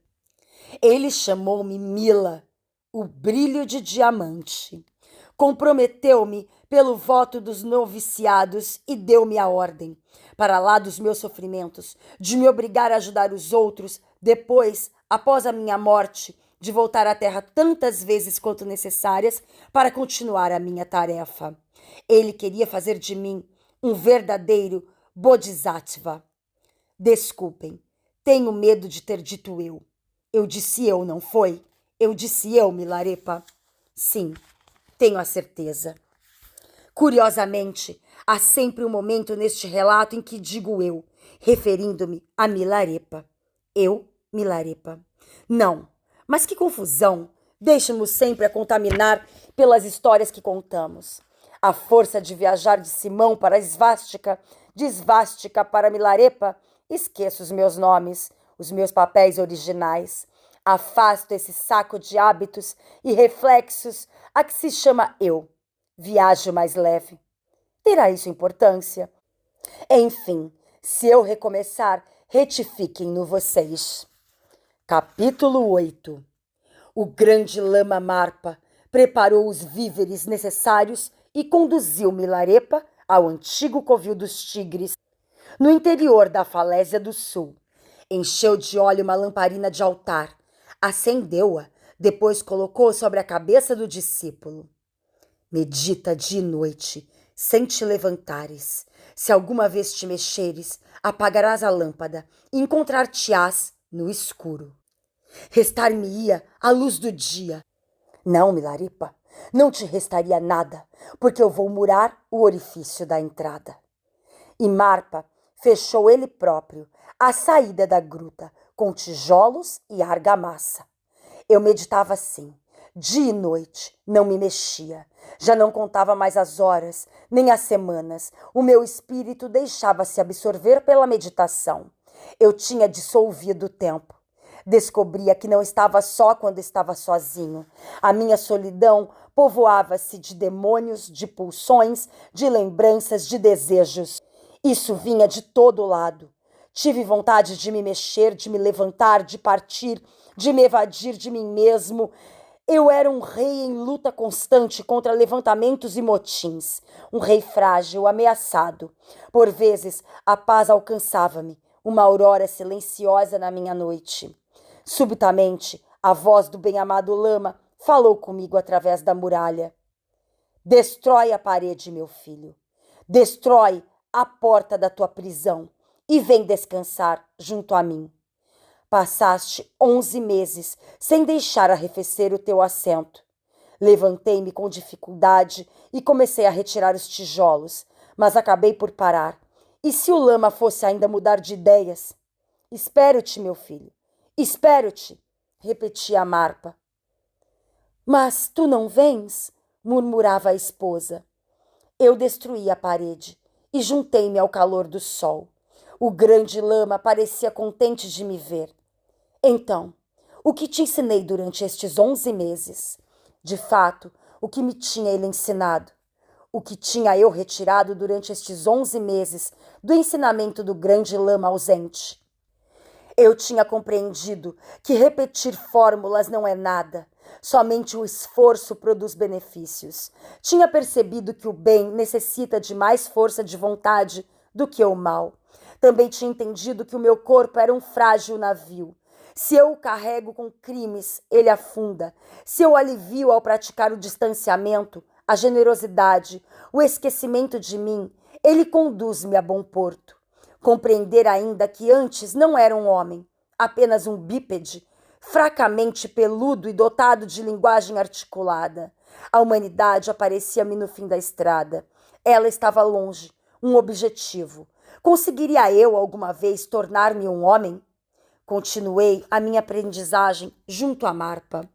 Ele chamou-me Mila, o brilho de diamante. Comprometeu-me pelo voto dos noviciados e deu-me a ordem, para lá dos meus sofrimentos, de me obrigar a ajudar os outros, depois, após a minha morte, de voltar à terra tantas vezes quanto necessárias para continuar a minha tarefa. Ele queria fazer de mim um verdadeiro Bodhisattva. Desculpem, tenho medo de ter dito eu. Eu disse eu, não foi? Eu disse eu, Milarepa. Sim, tenho a certeza. Curiosamente, há sempre um momento neste relato em que digo eu, referindo-me a Milarepa. Eu, Milarepa. Não, mas que confusão! Deixa-nos sempre a contaminar pelas histórias que contamos. A força de viajar de Simão para Svástica, de Svástica para Milarepa, esqueço os meus nomes, os meus papéis originais. Afasto esse saco de hábitos e reflexos a que se chama eu. Viajo mais leve. Terá isso importância? Enfim, se eu recomeçar, retifiquem-no vocês. Capítulo 8. O grande lama Marpa preparou os víveres necessários e conduziu Milarepa ao antigo covil dos tigres, no interior da Falésia do Sul. Encheu de óleo uma lamparina de altar, acendeu-a, depois colocou sobre a cabeça do discípulo. Medita dia e noite, sem te levantares. Se alguma vez te mexeres, apagarás a lâmpada e encontrar-te-ás no escuro. Restar-me-ia a luz do dia. Não, Milarepa, não te restaria nada, porque eu vou murar o orifício da entrada. E Marpa fechou ele próprio a saída da gruta com tijolos e argamassa. Eu meditava assim, dia e noite, não me mexia. Já não contava mais as horas, nem as semanas. O meu espírito deixava-se absorver pela meditação. Eu tinha dissolvido o tempo. Descobria que não estava só quando estava sozinho. A minha solidão povoava-se de demônios, de pulsões, de lembranças, de desejos. Isso vinha de todo lado. Tive vontade de me mexer, de me levantar, de partir, de me evadir de mim mesmo. Eu era um rei em luta constante contra levantamentos e motins. Um rei frágil, ameaçado. Por vezes, a paz alcançava-me, uma aurora silenciosa na minha noite. Subitamente, a voz do bem-amado lama falou comigo através da muralha. Destrói a parede, meu filho. Destrói a porta da tua prisão e vem descansar junto a mim. Passaste 11 meses sem deixar arrefecer o teu assento. Levantei-me com dificuldade e comecei a retirar os tijolos, mas acabei por parar. E se o lama fosse ainda mudar de ideias? Espero-te, meu filho. Espero-te, repetia a Marpa. Mas tu não vens? Murmurava a esposa. Eu destruí a parede e juntei-me ao calor do sol. O grande lama parecia contente de me ver. Então, o que te ensinei durante estes 11 meses? De fato, o que me tinha ele ensinado? O que tinha eu retirado durante estes 11 meses do ensinamento do grande lama ausente? Eu tinha compreendido que repetir fórmulas não é nada. Somente o esforço produz benefícios. Tinha percebido que o bem necessita de mais força de vontade do que o mal. Também tinha entendido que o meu corpo era um frágil navio. Se eu o carrego com crimes, ele afunda. Se eu alivio ao praticar o distanciamento, a generosidade, o esquecimento de mim, ele conduz-me a bom porto. Compreender ainda que antes não era um homem, apenas um bípede, fracamente peludo e dotado de linguagem articulada. A humanidade aparecia-me no fim da estrada. Ela estava longe, um objetivo. Conseguiria eu alguma vez tornar-me um homem? Continuei a minha aprendizagem junto à Marpa.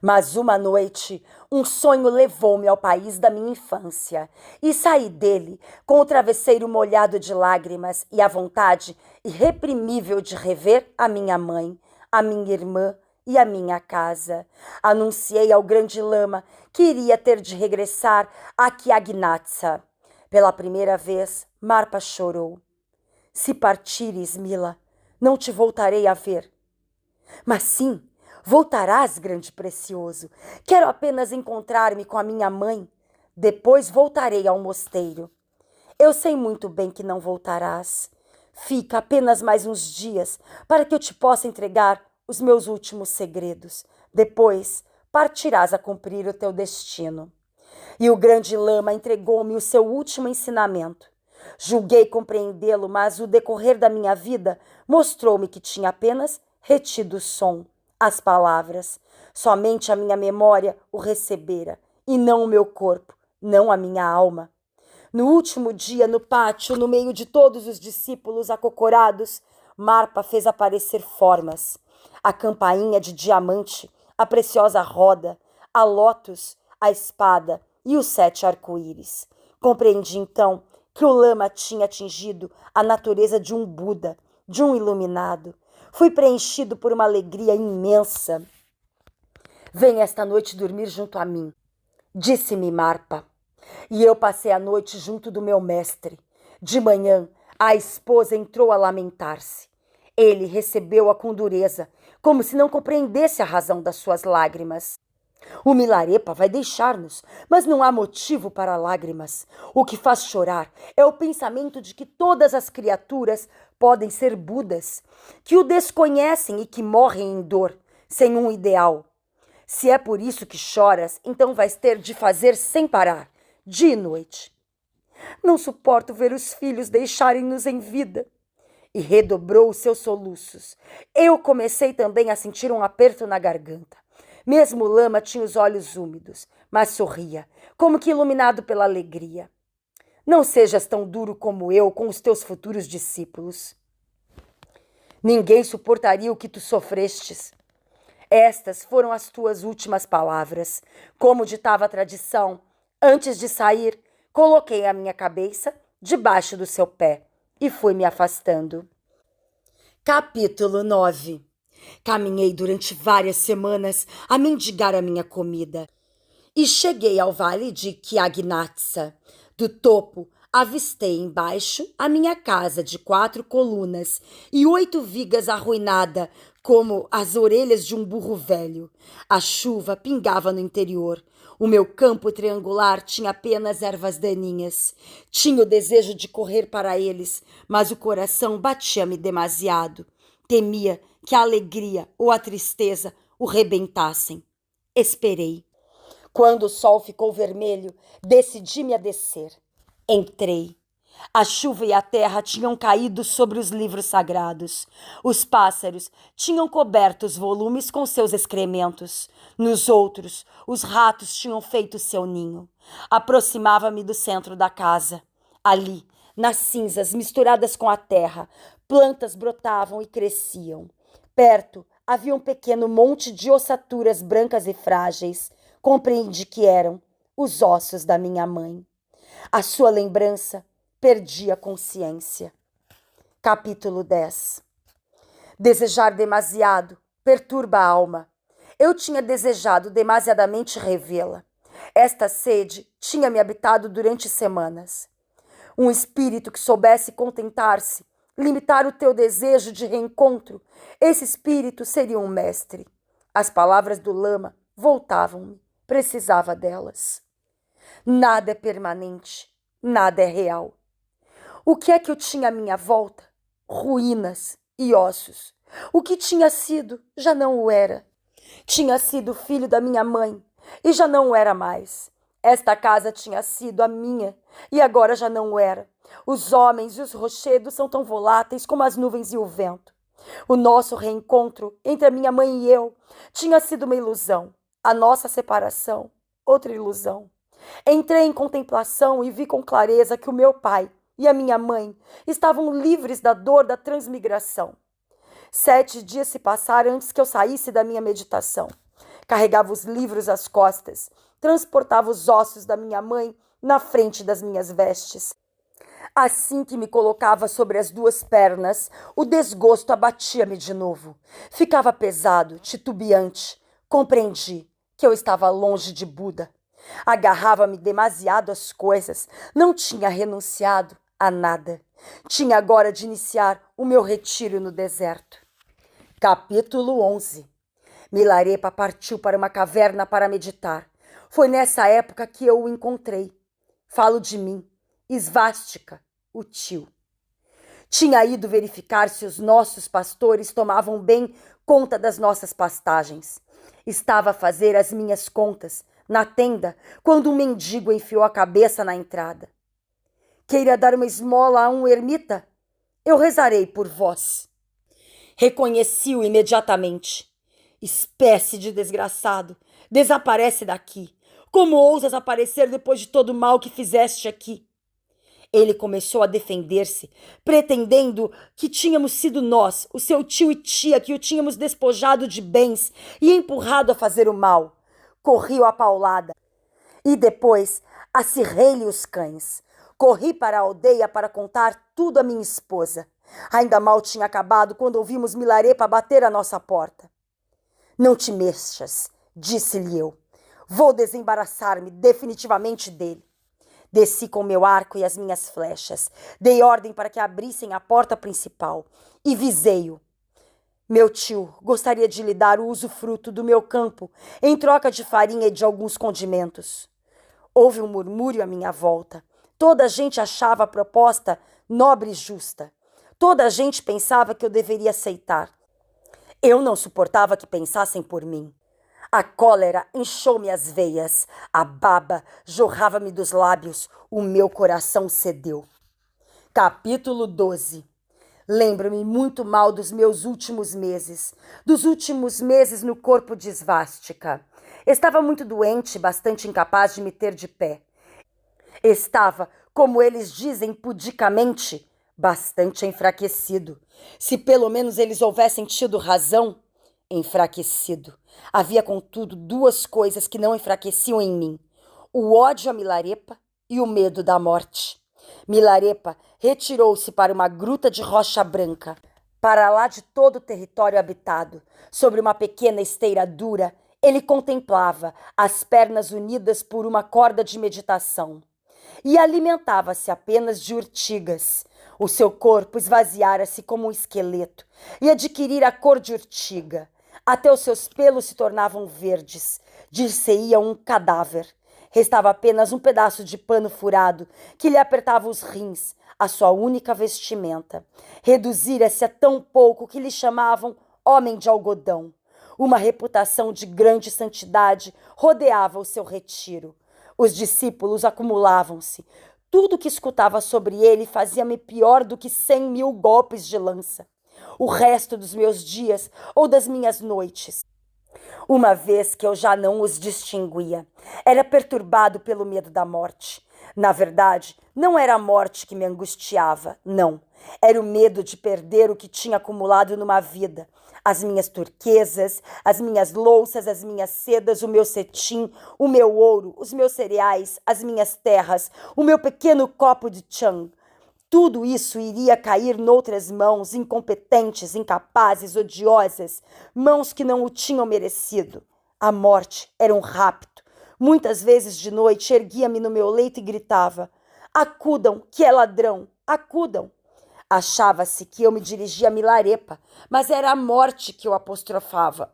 Mas uma noite, um sonho levou-me ao país da minha infância e saí dele com o travesseiro molhado de lágrimas e a vontade irreprimível de rever a minha mãe, a minha irmã e a minha casa. Anunciei ao grande lama que iria ter de regressar a Chiagnazza. Pela primeira vez, Marpa chorou. Se partires, Mila, não te voltarei a ver. Mas sim, voltarás, grande precioso. Quero apenas encontrar-me com a minha mãe. Depois voltarei ao mosteiro. Eu sei muito bem que não voltarás. Fica apenas mais uns dias para que eu te possa entregar os meus últimos segredos. Depois partirás a cumprir o teu destino. E o grande lama entregou-me o seu último ensinamento. Julguei compreendê-lo, mas o decorrer da minha vida mostrou-me que tinha apenas retido o som, as palavras. Somente a minha memória o recebera, e não o meu corpo, não a minha alma. No último dia, no pátio, no meio de todos os discípulos acocorados, Marpa fez aparecer formas. A campainha de diamante, a preciosa roda, a lótus, a espada e os 7 arco-íris. Compreendi então que o lama tinha atingido a natureza de um Buda, de um iluminado. Fui preenchido por uma alegria imensa. Vem esta noite dormir junto a mim, disse-me Marpa. E eu passei a noite junto do meu mestre. De manhã, a esposa entrou a lamentar-se. Ele recebeu-a com dureza, como se não compreendesse a razão das suas lágrimas. O Milarepa vai deixar-nos, mas não há motivo para lágrimas. O que faz chorar é o pensamento de que todas as criaturas podem ser Budas, que o desconhecem e que morrem em dor, sem um ideal. Se é por isso que choras, então vais ter de fazer sem parar, dia e noite. Não suporto ver os filhos deixarem-nos em vida. E redobrou os seus soluços. Eu comecei também a sentir um aperto na garganta. Mesmo o lama tinha os olhos úmidos, mas sorria, como que iluminado pela alegria. Não sejas tão duro como eu com os teus futuros discípulos. Ninguém suportaria o que tu sofrestes. Estas foram as tuas últimas palavras. Como ditava a tradição, antes de sair, coloquei a minha cabeça debaixo do seu pé e fui me afastando. Capítulo 9. Caminhei durante várias semanas a mendigar a minha comida e cheguei ao vale de Chiagnazza. Do topo, avistei embaixo a minha casa de 4 colunas e 8 vigas arruinada, como as orelhas de um burro velho. A chuva pingava no interior. O meu campo triangular tinha apenas ervas daninhas. Tinha o desejo de correr para eles, mas o coração batia-me demasiado. Temia que a alegria ou a tristeza o rebentassem. Esperei. Quando o sol ficou vermelho, decidi-me a descer. Entrei. A chuva e a terra tinham caído sobre os livros sagrados. Os pássaros tinham coberto os volumes com seus excrementos. Nos outros, os ratos tinham feito seu ninho. Aproximava-me do centro da casa. Ali, nas cinzas misturadas com a terra, plantas brotavam e cresciam. Perto, havia um pequeno monte de ossaturas brancas e frágeis. Compreendi que eram os ossos da minha mãe. A sua lembrança perdia a consciência. Capítulo 10. Desejar demasiado perturba a alma. Eu tinha desejado demasiadamente revê-la. Esta sede tinha me habitado durante semanas. Um espírito que soubesse contentar-se, limitar o teu desejo de reencontro, esse espírito seria um mestre. As palavras do lama voltavam-me, precisava delas. Nada é permanente, nada é real. O que é que eu tinha à minha volta? Ruínas e ossos. O que tinha sido já não o era. Tinha sido filho da minha mãe e já não o era mais. Esta casa tinha sido a minha e agora já não o era. Os homens e os rochedos são tão voláteis como as nuvens e o vento. O nosso reencontro entre a minha mãe e eu tinha sido uma ilusão. A nossa separação, outra ilusão. Entrei em contemplação e vi com clareza que o meu pai e a minha mãe estavam livres da dor da transmigração. 7 dias se passaram antes que eu saísse da minha meditação. Carregava os livros às costas, transportava os ossos da minha mãe na frente das minhas vestes. Assim que me colocava sobre as 2 pernas, o desgosto abatia-me de novo. Ficava pesado, titubeante. Compreendi que eu estava longe de Buda. Agarrava-me demasiado às coisas. Não tinha renunciado a nada. Tinha agora de iniciar o meu retiro no deserto. Capítulo 11. Milarepa partiu para uma caverna para meditar. Foi nessa época que eu o encontrei. Falo de mim, Svástica, o tio. Tinha ido verificar se os nossos pastores tomavam bem conta das nossas pastagens. Estava a fazer as minhas contas na tenda quando um mendigo enfiou a cabeça na entrada. Queira dar uma esmola a um ermita? Eu rezarei por vós. Reconheci-o imediatamente. Espécie de desgraçado, desaparece daqui. Como ousas aparecer depois de todo o mal que fizeste aqui? Ele começou a defender-se, pretendendo que tínhamos sido nós, o seu tio e tia, que o tínhamos despojado de bens e empurrado a fazer o mal. Corri-o a paulada e depois acirrei-lhe os cães. Corri para a aldeia para contar tudo à minha esposa. Ainda mal tinha acabado quando ouvimos Milarepa bater à nossa porta. Não te mexas, disse-lhe eu. Vou desembaraçar-me definitivamente dele. Desci com meu arco e as minhas flechas. Dei ordem para que abrissem a porta principal e visei-o. Meu tio gostaria de lhe dar o usufruto do meu campo em troca de farinha e de alguns condimentos. Houve um murmúrio à minha volta. Toda a gente achava a proposta nobre e justa. Toda a gente pensava que eu deveria aceitar. Eu não suportava que pensassem por mim. A cólera inchou-me as veias, a baba jorrava-me dos lábios, o meu coração cedeu. Capítulo 12. Lembro-me muito mal dos meus últimos meses no corpo de Svástica. Estava muito doente, bastante incapaz de me ter de pé. Estava, como eles dizem pudicamente, bastante enfraquecido. Se pelo menos eles houvessem tido razão, enfraquecido. Havia, contudo, 2 coisas que não enfraqueciam em mim: o ódio a Milarepa e o medo da morte. Milarepa retirou-se para uma gruta de rocha branca, para lá de todo o território habitado. Sobre uma pequena esteira dura, ele contemplava, as pernas unidas por uma corda de meditação. E alimentava-se apenas de urtigas. O seu corpo esvaziara-se como um esqueleto e adquirira a cor de urtiga. Até os seus pelos se tornavam verdes. Dir-se-ia um cadáver. Restava apenas um pedaço de pano furado que lhe apertava os rins, a sua única vestimenta. Reduzira-se a tão pouco que lhe chamavam homem de algodão. Uma reputação de grande santidade rodeava o seu retiro. Os discípulos acumulavam-se. Tudo que escutava sobre ele fazia-me pior do que 100.000 golpes de lança. O resto dos meus dias ou das minhas noites, uma vez que eu já não os distinguia, era perturbado pelo medo da morte. Na verdade, não era a morte que me angustiava, não. Era o medo de perder o que tinha acumulado numa vida, as minhas turquesas, as minhas louças, as minhas sedas, o meu cetim, o meu ouro, os meus cereais, as minhas terras, o meu pequeno copo de chang. Tudo isso iria cair noutras mãos, incompetentes, incapazes, odiosas, mãos que não o tinham merecido. A morte era um rapto. Muitas vezes de noite erguia-me no meu leito e gritava: acudam, que é ladrão, acudam. Achava-se que eu me dirigia a Milarepa, mas era a morte que eu apostrofava.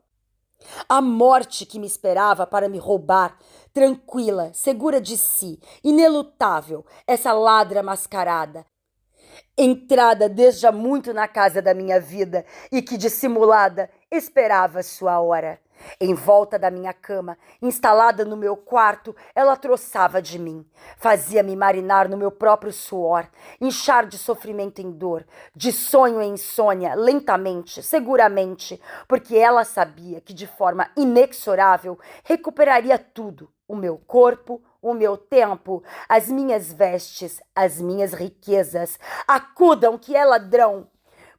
A morte que me esperava para me roubar, tranquila, segura de si, inelutável, essa ladra mascarada, entrada desde há muito na casa da minha vida e que, dissimulada, esperava sua hora. Em volta da minha cama, instalada no meu quarto, ela troçava de mim. Fazia-me marinar no meu próprio suor, inchar de sofrimento em dor, de sonho em insônia, lentamente, seguramente, porque ela sabia que de forma inexorável recuperaria tudo, o meu corpo, o meu tempo, as minhas vestes, as minhas riquezas. Acudam, que é ladrão.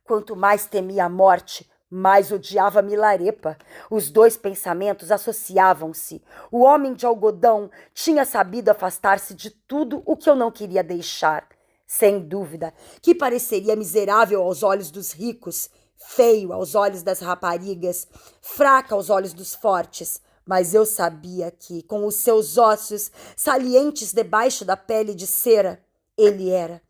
Quanto mais temia a morte, mais odiava Milarepa. Os dois pensamentos associavam-se. O homem de algodão tinha sabido afastar-se de tudo o que eu não queria deixar. Sem dúvida, que pareceria miserável aos olhos dos ricos, feio aos olhos das raparigas, fraca aos olhos dos fortes. Mas eu sabia que, com os seus ossos salientes debaixo da pele de cera, ele era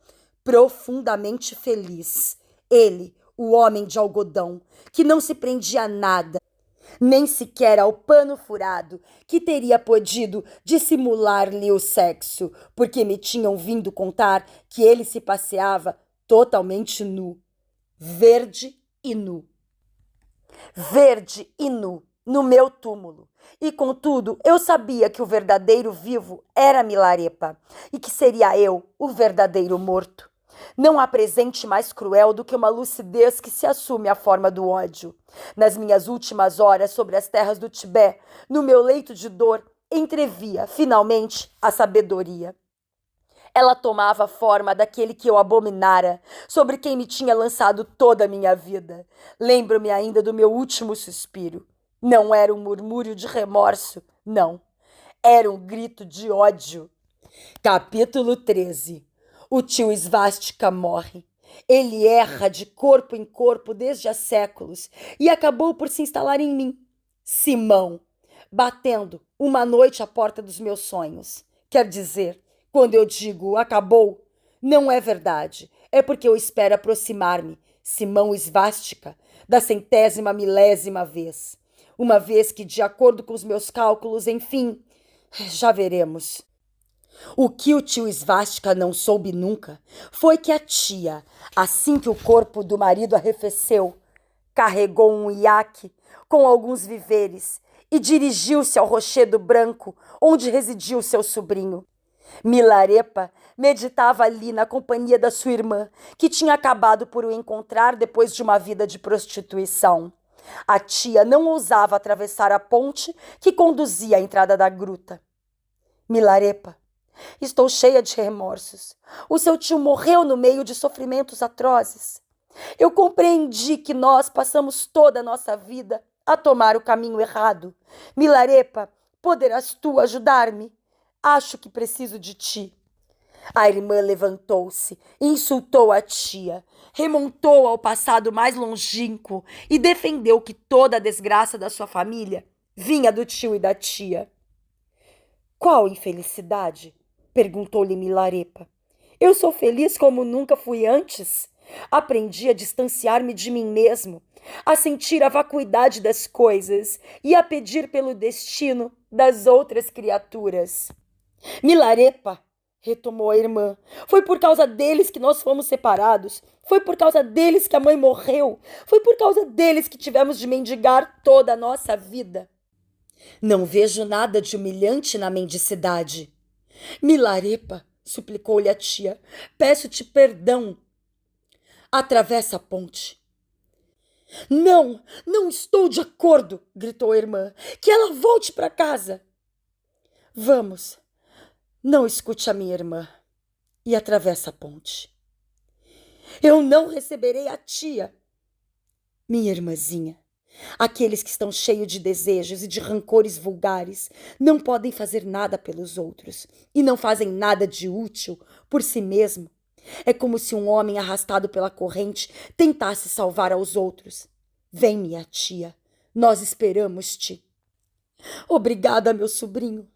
profundamente feliz. Ele, o homem de algodão, que não se prendia a nada, nem sequer ao pano furado, que teria podido dissimular-lhe o sexo, porque me tinham vindo contar que ele se passeava totalmente nu, verde e nu. Verde e nu, no meu túmulo. E, contudo, eu sabia que o verdadeiro vivo era Milarepa e que seria eu o verdadeiro morto. Não há presente mais cruel do que uma lucidez que se assume à forma do ódio. Nas minhas últimas horas sobre as terras do Tibete, no meu leito de dor, entrevia, finalmente, a sabedoria. Ela tomava a forma daquele que eu abominara, sobre quem me tinha lançado toda a minha vida. Lembro-me ainda do meu último suspiro. Não era um murmúrio de remorso, não. Era um grito de ódio. Capítulo 13. O tio Svastika morre. Ele erra de corpo em corpo desde há séculos e acabou por se instalar em mim, Simão, batendo uma noite à porta dos meus sonhos. Quer dizer, quando eu digo acabou, não é verdade. É porque eu espero aproximar-me, Simão Svastika, da 100ª milésima vez. Uma vez que, de acordo com os meus cálculos, enfim, já veremos. O que o tio Svastika não soube nunca foi que a tia, assim que o corpo do marido arrefeceu, carregou um iaque com alguns víveres e dirigiu-se ao rochedo branco onde residia o seu sobrinho. Milarepa meditava ali na companhia da sua irmã, que tinha acabado por o encontrar depois de uma vida de prostituição. A tia não ousava atravessar a ponte que conduzia à entrada da gruta. Milarepa, estou cheia de remorsos. O seu tio morreu no meio de sofrimentos atrozes. Eu compreendi que nós passamos toda a nossa vida a tomar o caminho errado. Milarepa, poderás tu ajudar-me? Acho que preciso de ti. A irmã levantou-se, insultou a tia, remontou ao passado mais longínquo e defendeu que toda a desgraça da sua família vinha do tio e da tia. Qual infelicidade? Perguntou-lhe Milarepa. Eu sou feliz como nunca fui antes. Aprendi a distanciar-me de mim mesmo, a sentir a vacuidade das coisas e a pedir pelo destino das outras criaturas. Milarepa, retomou a irmã, foi por causa deles que nós fomos separados. Foi por causa deles que a mãe morreu. Foi por causa deles que tivemos de mendigar toda a nossa vida. Não vejo nada de humilhante na mendicidade. Milarepa, suplicou-lhe a tia, peço-te perdão. Atravessa a ponte. Não, não estou de acordo, gritou a irmã. Que ela volte para casa. Vamos. Não escute a minha irmã e atravessa a ponte. Eu não receberei a tia. Minha irmãzinha, Aqueles que estão cheios de desejos e de rancores vulgares não podem fazer nada pelos outros e não fazem nada de útil por si mesmo. É como se um homem arrastado pela corrente tentasse salvar aos outros. Vem, minha tia, nós esperamos-te. Obrigada, meu sobrinho.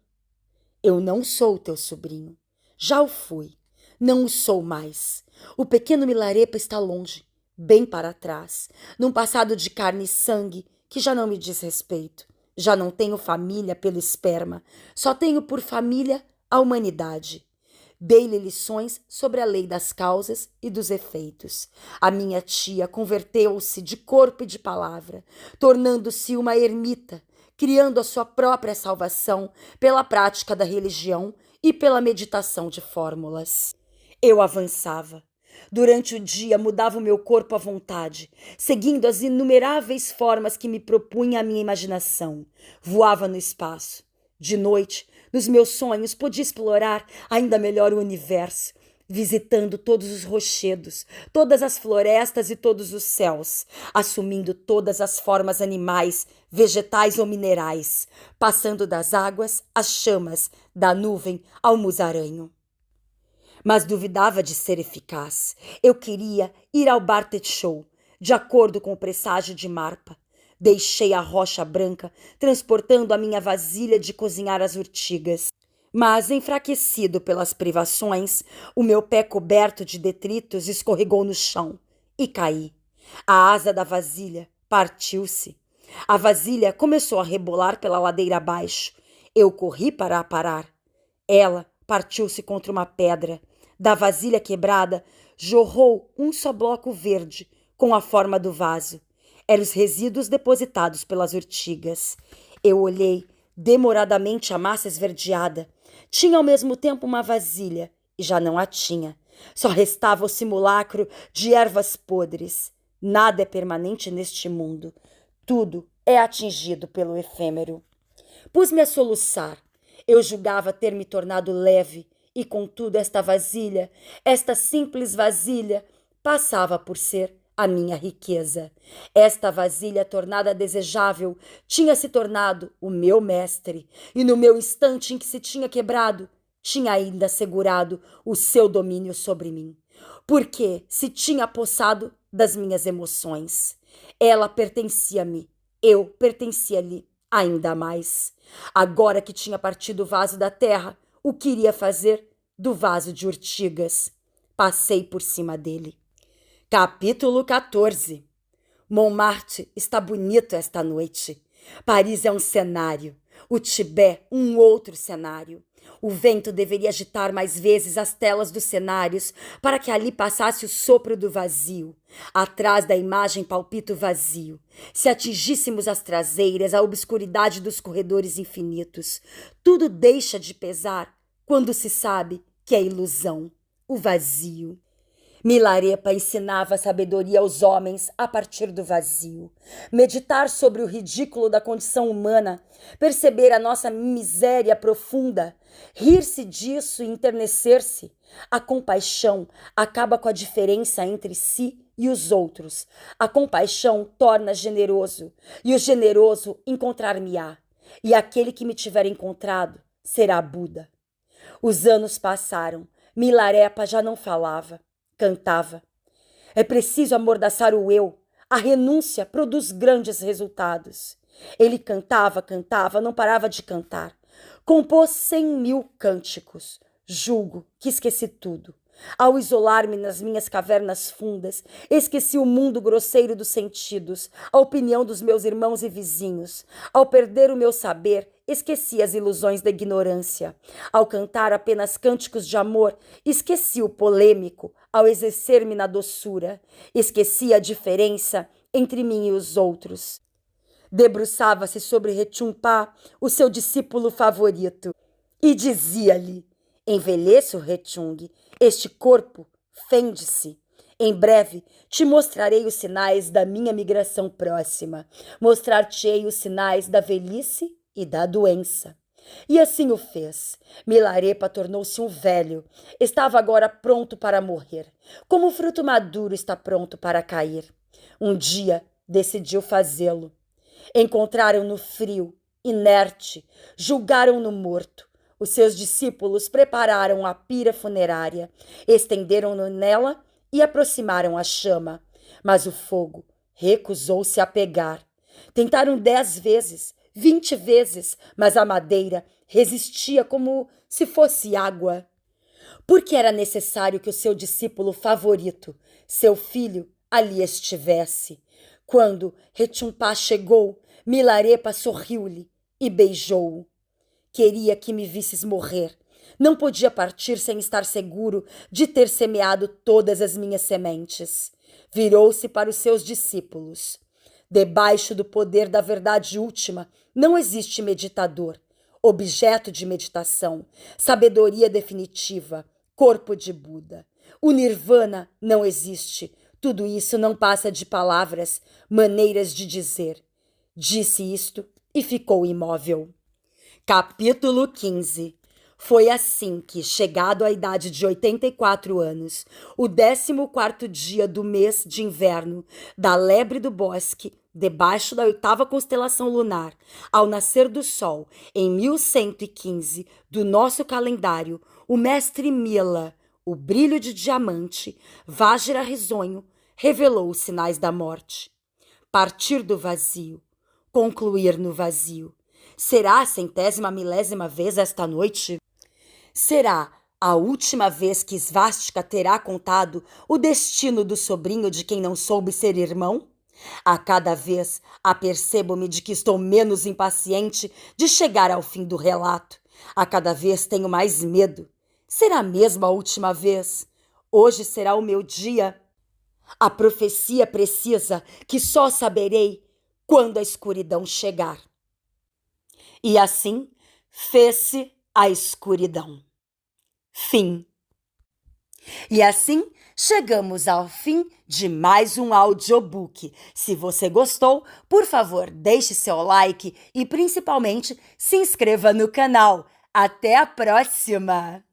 Eu não sou teu sobrinho. Já o fui. Não o sou mais. O pequeno Milarepa está longe, bem para trás, num passado de carne e sangue que já não me diz respeito. Já não tenho família pelo esperma, só tenho por família a humanidade. Dei-lhe lições sobre a lei das causas e dos efeitos. A minha tia converteu-se de corpo e de palavra, tornando-se uma ermita, criando a sua própria salvação pela prática da religião e pela meditação de fórmulas. Eu avançava. Durante o dia mudava o meu corpo à vontade, seguindo as inumeráveis formas que me propunha a minha imaginação. Voava no espaço. De noite, nos meus sonhos, podia explorar ainda melhor o universo, visitando todos os rochedos, todas as florestas e todos os céus, assumindo todas as formas animais, vegetais ou minerais, passando das águas às chamas, da nuvem ao musaranho. Mas duvidava de ser eficaz. Eu queria ir ao Bartet Show, de acordo com o presságio de Marpa. Deixei a rocha branca, transportando a minha vasilha de cozinhar as urtigas. Mas, enfraquecido pelas privações, o meu pé coberto de detritos escorregou no chão e caí. A asa da vasilha partiu-se. A vasilha começou a rebolar pela ladeira abaixo. Eu corri para a parar. Ela partiu-se contra uma pedra. Da vasilha quebrada, jorrou um só bloco verde, com a forma do vaso. Eram os resíduos depositados pelas urtigas. Eu olhei demoradamente a massa esverdeada. Tinha ao mesmo tempo uma vasilha, e já não a tinha. Só restava o simulacro de ervas podres. Nada é permanente neste mundo. Tudo é atingido pelo efêmero. Pus-me a soluçar. Eu julgava ter me tornado leve, e contudo esta vasilha, esta simples vasilha, passava por ser a minha riqueza. Esta vasilha tornada desejável tinha se tornado o meu mestre, e no meu instante em que se tinha quebrado, tinha ainda assegurado o seu domínio sobre mim, porque se tinha apossado das minhas emoções. Ela pertencia-me, eu pertencia-lhe ainda mais. Agora que tinha partido o vaso da terra, o que iria fazer do vaso de urtigas? Passei por cima dele. Capítulo 14. Montmartre está bonito esta noite. Paris é um cenário. O Tibete, um outro cenário. O vento deveria agitar mais vezes as telas dos cenários para que ali passasse o sopro do vazio. Atrás da imagem palpita o vazio. Se atingíssemos as traseiras, a obscuridade dos corredores infinitos, tudo deixa de pesar quando se sabe que é ilusão, o vazio. Milarepa ensinava a sabedoria aos homens a partir do vazio. Meditar sobre o ridículo da condição humana, perceber a nossa miséria profunda, rir-se disso e enternecer-se. A compaixão acaba com a diferença entre si e os outros. A compaixão torna generoso, e o generoso encontrar-me-á. E aquele que me tiver encontrado será Buda. Os anos passaram. Milarepa já não falava. Cantava. É preciso amordaçar o eu. A renúncia produz grandes resultados. Ele cantava, não parava de cantar. Compôs 100.000 cânticos. Julgo que esqueci tudo. Ao isolar-me nas minhas cavernas fundas, esqueci o mundo grosseiro dos sentidos, a opinião dos meus irmãos e vizinhos. Ao perder o meu saber, esqueci as ilusões da ignorância. Ao cantar apenas cânticos de amor, esqueci o polêmico. Ao exercer-me na doçura, esqueci a diferença entre mim e os outros. Debruçava-se sobre Rechumpá, o seu discípulo favorito, e dizia-lhe: envelheço, Rechung, este corpo fende-se. Em breve te mostrarei os sinais da minha migração próxima. Mostrar-te-ei os sinais da velhice e da doença. E assim o fez. Milarepa tornou-se um velho. Estava agora pronto para morrer, como o fruto maduro está pronto para cair. Um dia decidiu fazê-lo. Encontraram-no frio, inerte, julgaram-no morto. Os seus discípulos prepararam a pira funerária, estenderam-no nela e aproximaram a chama. Mas o fogo recusou-se a pegar. Tentaram 10 vezes, 20 vezes, mas a madeira resistia como se fosse água. Porque era necessário que o seu discípulo favorito, seu filho, ali estivesse. Quando Retumpá chegou, Milarepa sorriu-lhe e beijou-o. Queria que me visses morrer. Não podia partir sem estar seguro de ter semeado todas as minhas sementes. Virou-se para os seus discípulos. Debaixo do poder da verdade última não existe meditador, objeto de meditação, sabedoria definitiva, corpo de Buda. O Nirvana não existe. Tudo isso não passa de palavras, maneiras de dizer. Disse isto e ficou imóvel. Capítulo 15. Foi assim que, chegado à idade de 84 anos, o 14º dia do mês de inverno, da lebre do bosque, debaixo da 8ª constelação lunar, ao nascer do sol, em 1115 do nosso calendário, o mestre Mila, o brilho de diamante, Vajra risonho, revelou os sinais da morte. Partir do vazio, concluir no vazio. Será a 100ª milésima vez esta noite? Será a última vez que Svástica terá contado o destino do sobrinho de quem não soube ser irmão? A cada vez apercebo-me de que estou menos impaciente de chegar ao fim do relato. A cada vez tenho mais medo. Será mesmo a última vez? Hoje será o meu dia. A profecia precisa que só saberei quando a escuridão chegar. E assim fez-se a escuridão. Fim. E assim chegamos ao fim de mais um audiobook. Se você gostou, por favor, deixe seu like e principalmente se inscreva no canal. Até a próxima!